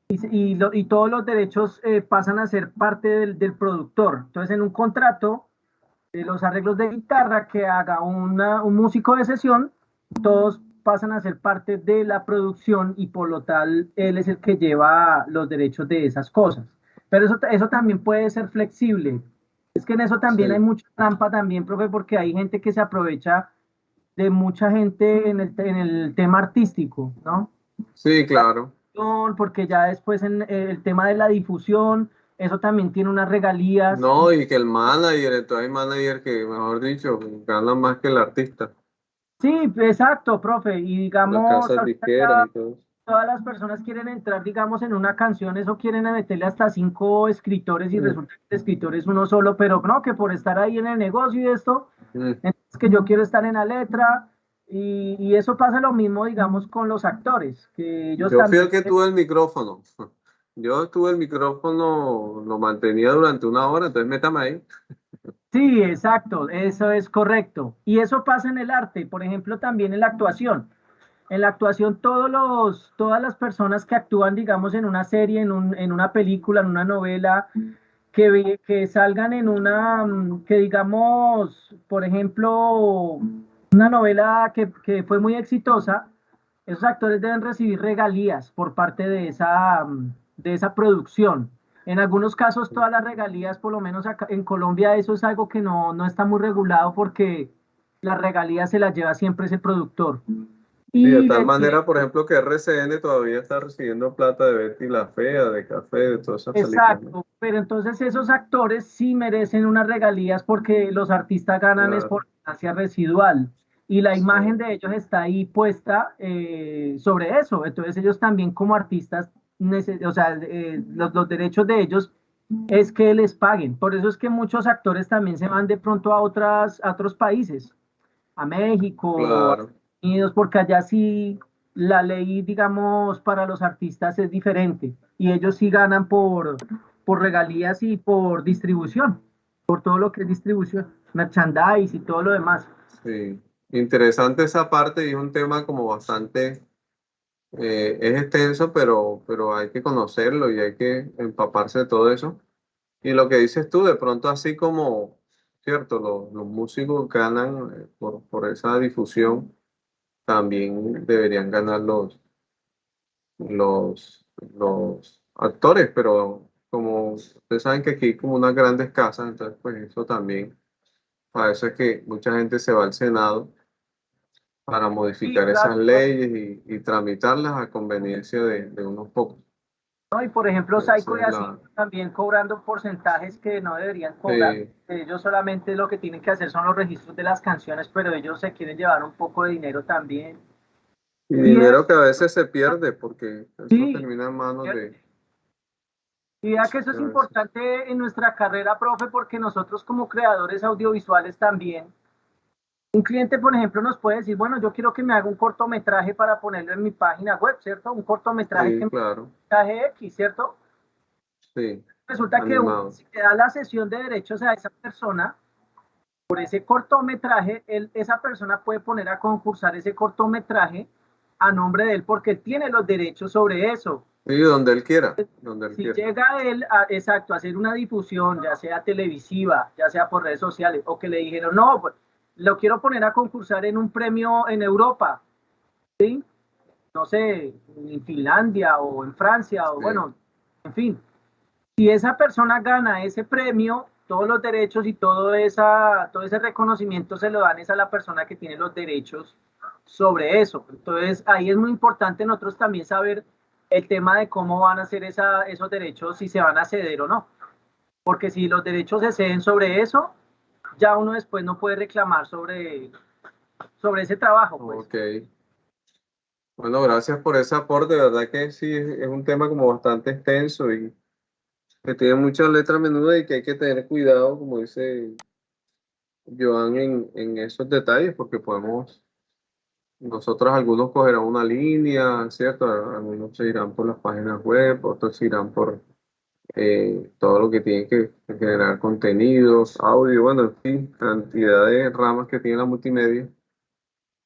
y todos los derechos pasan a ser parte del productor. Entonces, en un contrato de los arreglos de guitarra que haga un músico de sesión, todos pasan a ser parte de la producción y por lo tal él es el que lleva los derechos de esas cosas. Pero eso también puede ser flexible. Es que en eso también hay Sí. mucha trampa también, profe, porque hay gente que se aprovecha de mucha gente en el tema artístico, ¿no? Sí, claro. Porque ya después en el tema de la difusión, eso también tiene unas regalías. No, y que el manager, entonces hay manager que, mejor dicho, ganan más que el artista. Sí, exacto, profe. Y Las digamos, casas ahorita disqueras ya y todo eso. todas las personas quieren entrar, digamos, en una canción, eso quieren meterle hasta 5 escritores y Mm, resulta que el escritor es uno solo, pero no, que por estar ahí en el negocio y esto, mm. entonces que yo quiero estar en la letra. Y eso pasa lo mismo, digamos, con los actores, que ellos Yo fui también... el que tuve el micrófono. Yo tuve el micrófono, lo mantenía durante 1 hora, entonces métame ahí. Sí, exacto, eso es correcto. Y eso pasa en el arte, por ejemplo, también en la actuación. En la actuación, todas las personas que actúan, digamos, en una serie, en una película, en una novela, que salgan en una, que digamos, por ejemplo, una novela que fue muy exitosa, esos actores deben recibir regalías por parte de esa producción. En algunos casos, todas las regalías, por lo menos acá en Colombia, eso es algo que no está muy regulado porque las regalías se las lleva siempre ese productor. Y de Y tal le manera, por ejemplo, que RCN todavía está recibiendo plata de Betty la Fea, de Café, de todas esas películas, ¿no? Exacto, pero entonces esos actores sí merecen unas regalías porque los artistas ganan es por Claro, ganancia residual y la sí, imagen de ellos está ahí puesta sobre eso. Entonces ellos también como artistas, o sea, los derechos de ellos es que les paguen. Por eso es que muchos actores también se van de pronto a otros países, a México, a claro. Estados Unidos, porque allá sí la ley, digamos, para los artistas es diferente y ellos sí ganan por regalías y por distribución, por todo lo que es distribución, merchandise y todo lo demás. Sí. Interesante esa parte y es un tema como bastante, es extenso, pero hay que conocerlo y hay que empaparse de todo eso. Y lo que dices tú, de pronto así como, cierto, los músicos ganan por esa difusión, también deberían ganar los actores, pero como ustedes saben que aquí hay como unas grandes casas, entonces pues eso también, para eso es que mucha gente se va al Senado para Sí, modificar esas claro, leyes y tramitarlas a conveniencia de unos pocos. ¿no? Y por ejemplo, Esa Saico y es así la... también cobrando porcentajes que no deberían cobrar. Sí, Ellos solamente lo que tienen que hacer son los registros de las canciones, pero ellos se quieren llevar un poco de dinero también. y Y es, dinero que a veces se pierde porque eso sí, termina en manos de... y vea que eso a es veces. importante en nuestra carrera, profe, porque nosotros como creadores audiovisuales también, un cliente, por ejemplo, nos puede decir, bueno, yo quiero que me haga un cortometraje para ponerlo en mi página web, ¿cierto? Un cortometraje que Sí, me claro, traje X, ¿cierto? sí, Resulta que animado. si te da la cesión de derechos a esa persona, por ese cortometraje, esa persona puede poner a concursar ese cortometraje a nombre de él porque tiene los derechos sobre eso. Y donde él quiera, donde él Si quiera. llega él exacto, a hacer una difusión, ya sea televisiva, ya sea por redes sociales, o que le dijeron, no, pues, lo quiero poner a concursar en un premio en Europa, ¿sí? No sé, en Finlandia o en Francia, o Sí. bueno, en fin. Si esa persona gana ese premio, todos los derechos y todo ese reconocimiento se lo dan es a la persona que tiene los derechos sobre eso. Entonces, ahí es muy importante nosotros también saber el tema de cómo van a ser esos derechos, si se van a ceder o no. Porque si los derechos se ceden sobre eso, ya uno después no puede reclamar sobre ese trabajo, pues. Ok. Bueno, gracias por ese aporte. De verdad que sí, es un tema como bastante extenso y que tiene muchas letras menudas y que hay que tener cuidado, como dice Joan, en esos detalles, porque podemos, nosotros algunos cogerán una línea, ¿cierto? Algunos se irán por las páginas web, otros se irán por todo lo que tiene que generar contenidos, audio, bueno, en fin, cantidad de ramas que tiene la multimedia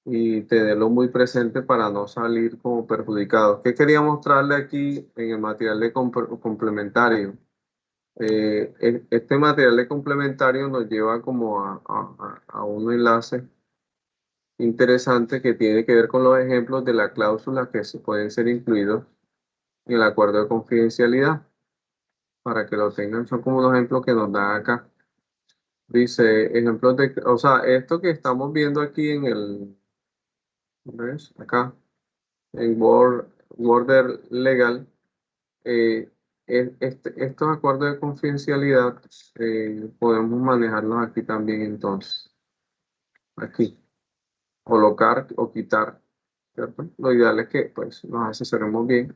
y tenerlo muy presente para no salir como perjudicados. ¿Qué quería mostrarle aquí en el material de complementario? Este material de complementario nos lleva como a un enlace interesante que tiene que ver con los ejemplos de la cláusula que se pueden ser incluidos en el acuerdo de confidencialidad. Para que lo tengan, son como unos ejemplos que nos dan acá. Dice, ejemplos de, o sea, esto que estamos viendo aquí en ¿ves? Acá, en Border Legal, eh, estos acuerdos de confidencialidad podemos manejarlos aquí también entonces. Aquí, colocar o quitar, ¿cierto? Lo ideal es que pues nos asesoremos bien,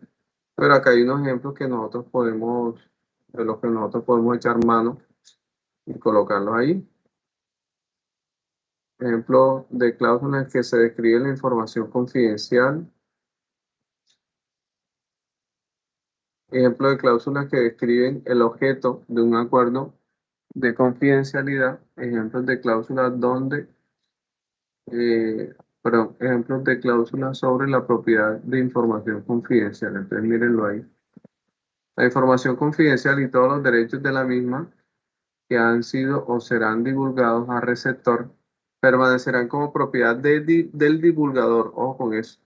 pero acá hay unos ejemplos que nosotros podemos, de los que nosotros podemos echar mano y colocarlos ahí. Ejemplo de cláusulas que se describe la información confidencial. Ejemplo de cláusulas que describen el objeto de un acuerdo de confidencialidad. Ejemplos de cláusulas donde, ejemplos de cláusulas sobre la propiedad de información confidencial. Entonces, mírenlo ahí. La información confidencial y todos los derechos de la misma que han sido o serán divulgados al receptor permanecerán como propiedad del divulgador. Ojo con eso.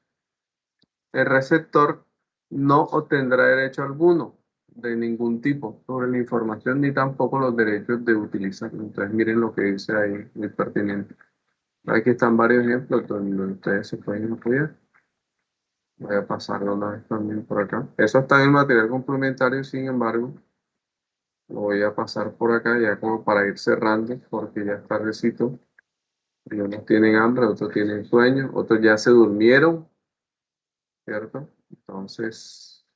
El receptor no obtendrá derecho alguno de ningún tipo sobre la información ni tampoco los derechos de utilizarla. Entonces miren lo que dice ahí, muy pertinente. Aquí están varios ejemplos donde ustedes se pueden apoyar. Voy a pasarlo una vez también por acá. Eso está en el material complementario, sin embargo, lo voy a pasar por acá ya como para ir cerrando porque ya está tardecito. Y unos tienen hambre, otros tienen sueño, otros ya se durmieron, ¿cierto? Entonces,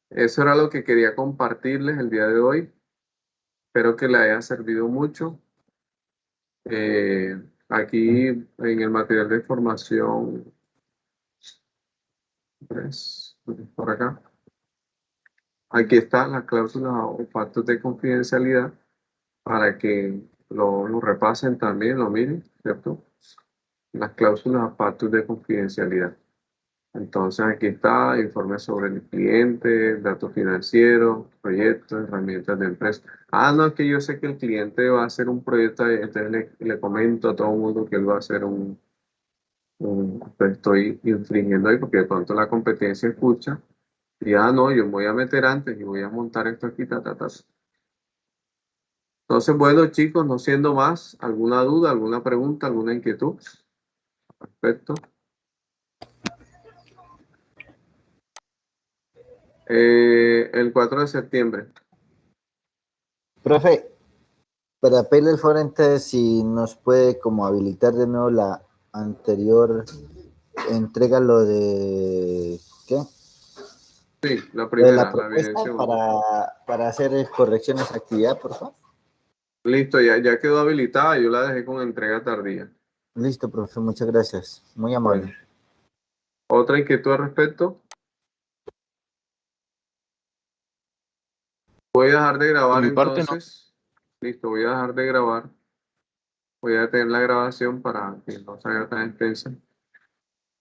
eso era lo que quería compartirles el día de hoy. Espero que les haya servido mucho. Aquí en el material de formación, pues, por acá. Aquí están las cláusulas o pactos de confidencialidad para que lo repasen también, lo miren, ¿cierto? Las cláusulas o pactos de confidencialidad. Entonces aquí está informe sobre el cliente, datos financieros, proyectos, herramientas de empresa. Ah, no, es que yo sé que el cliente va a hacer un proyecto, entonces le comento a todo el mundo que él va a hacer pues estoy infringiendo ahí porque de pronto la competencia escucha y no, yo me voy a meter antes y voy a montar esto aquí, Entonces, bueno, chicos, no siendo más, ¿alguna duda, alguna pregunta, alguna inquietud? Perfecto. El 4 de septiembre. Profe, para pedirle al foro entonces si nos puede como habilitar de nuevo la anterior entrega, lo de ¿qué? Sí, la Lo de primera, la la propuesta evidencia 1. para hacer correcciones de actividad, por favor. Listo, ya quedó habilitada, yo la dejé con entrega tardía. Listo, profe, muchas gracias. Muy amable. Bueno, ¿otra inquietud al respecto? Voy a dejar de De grabar mi parte, no. entonces. Listo, voy a dejar de grabar. Voy a detener la grabación para que no se haga tan extensa.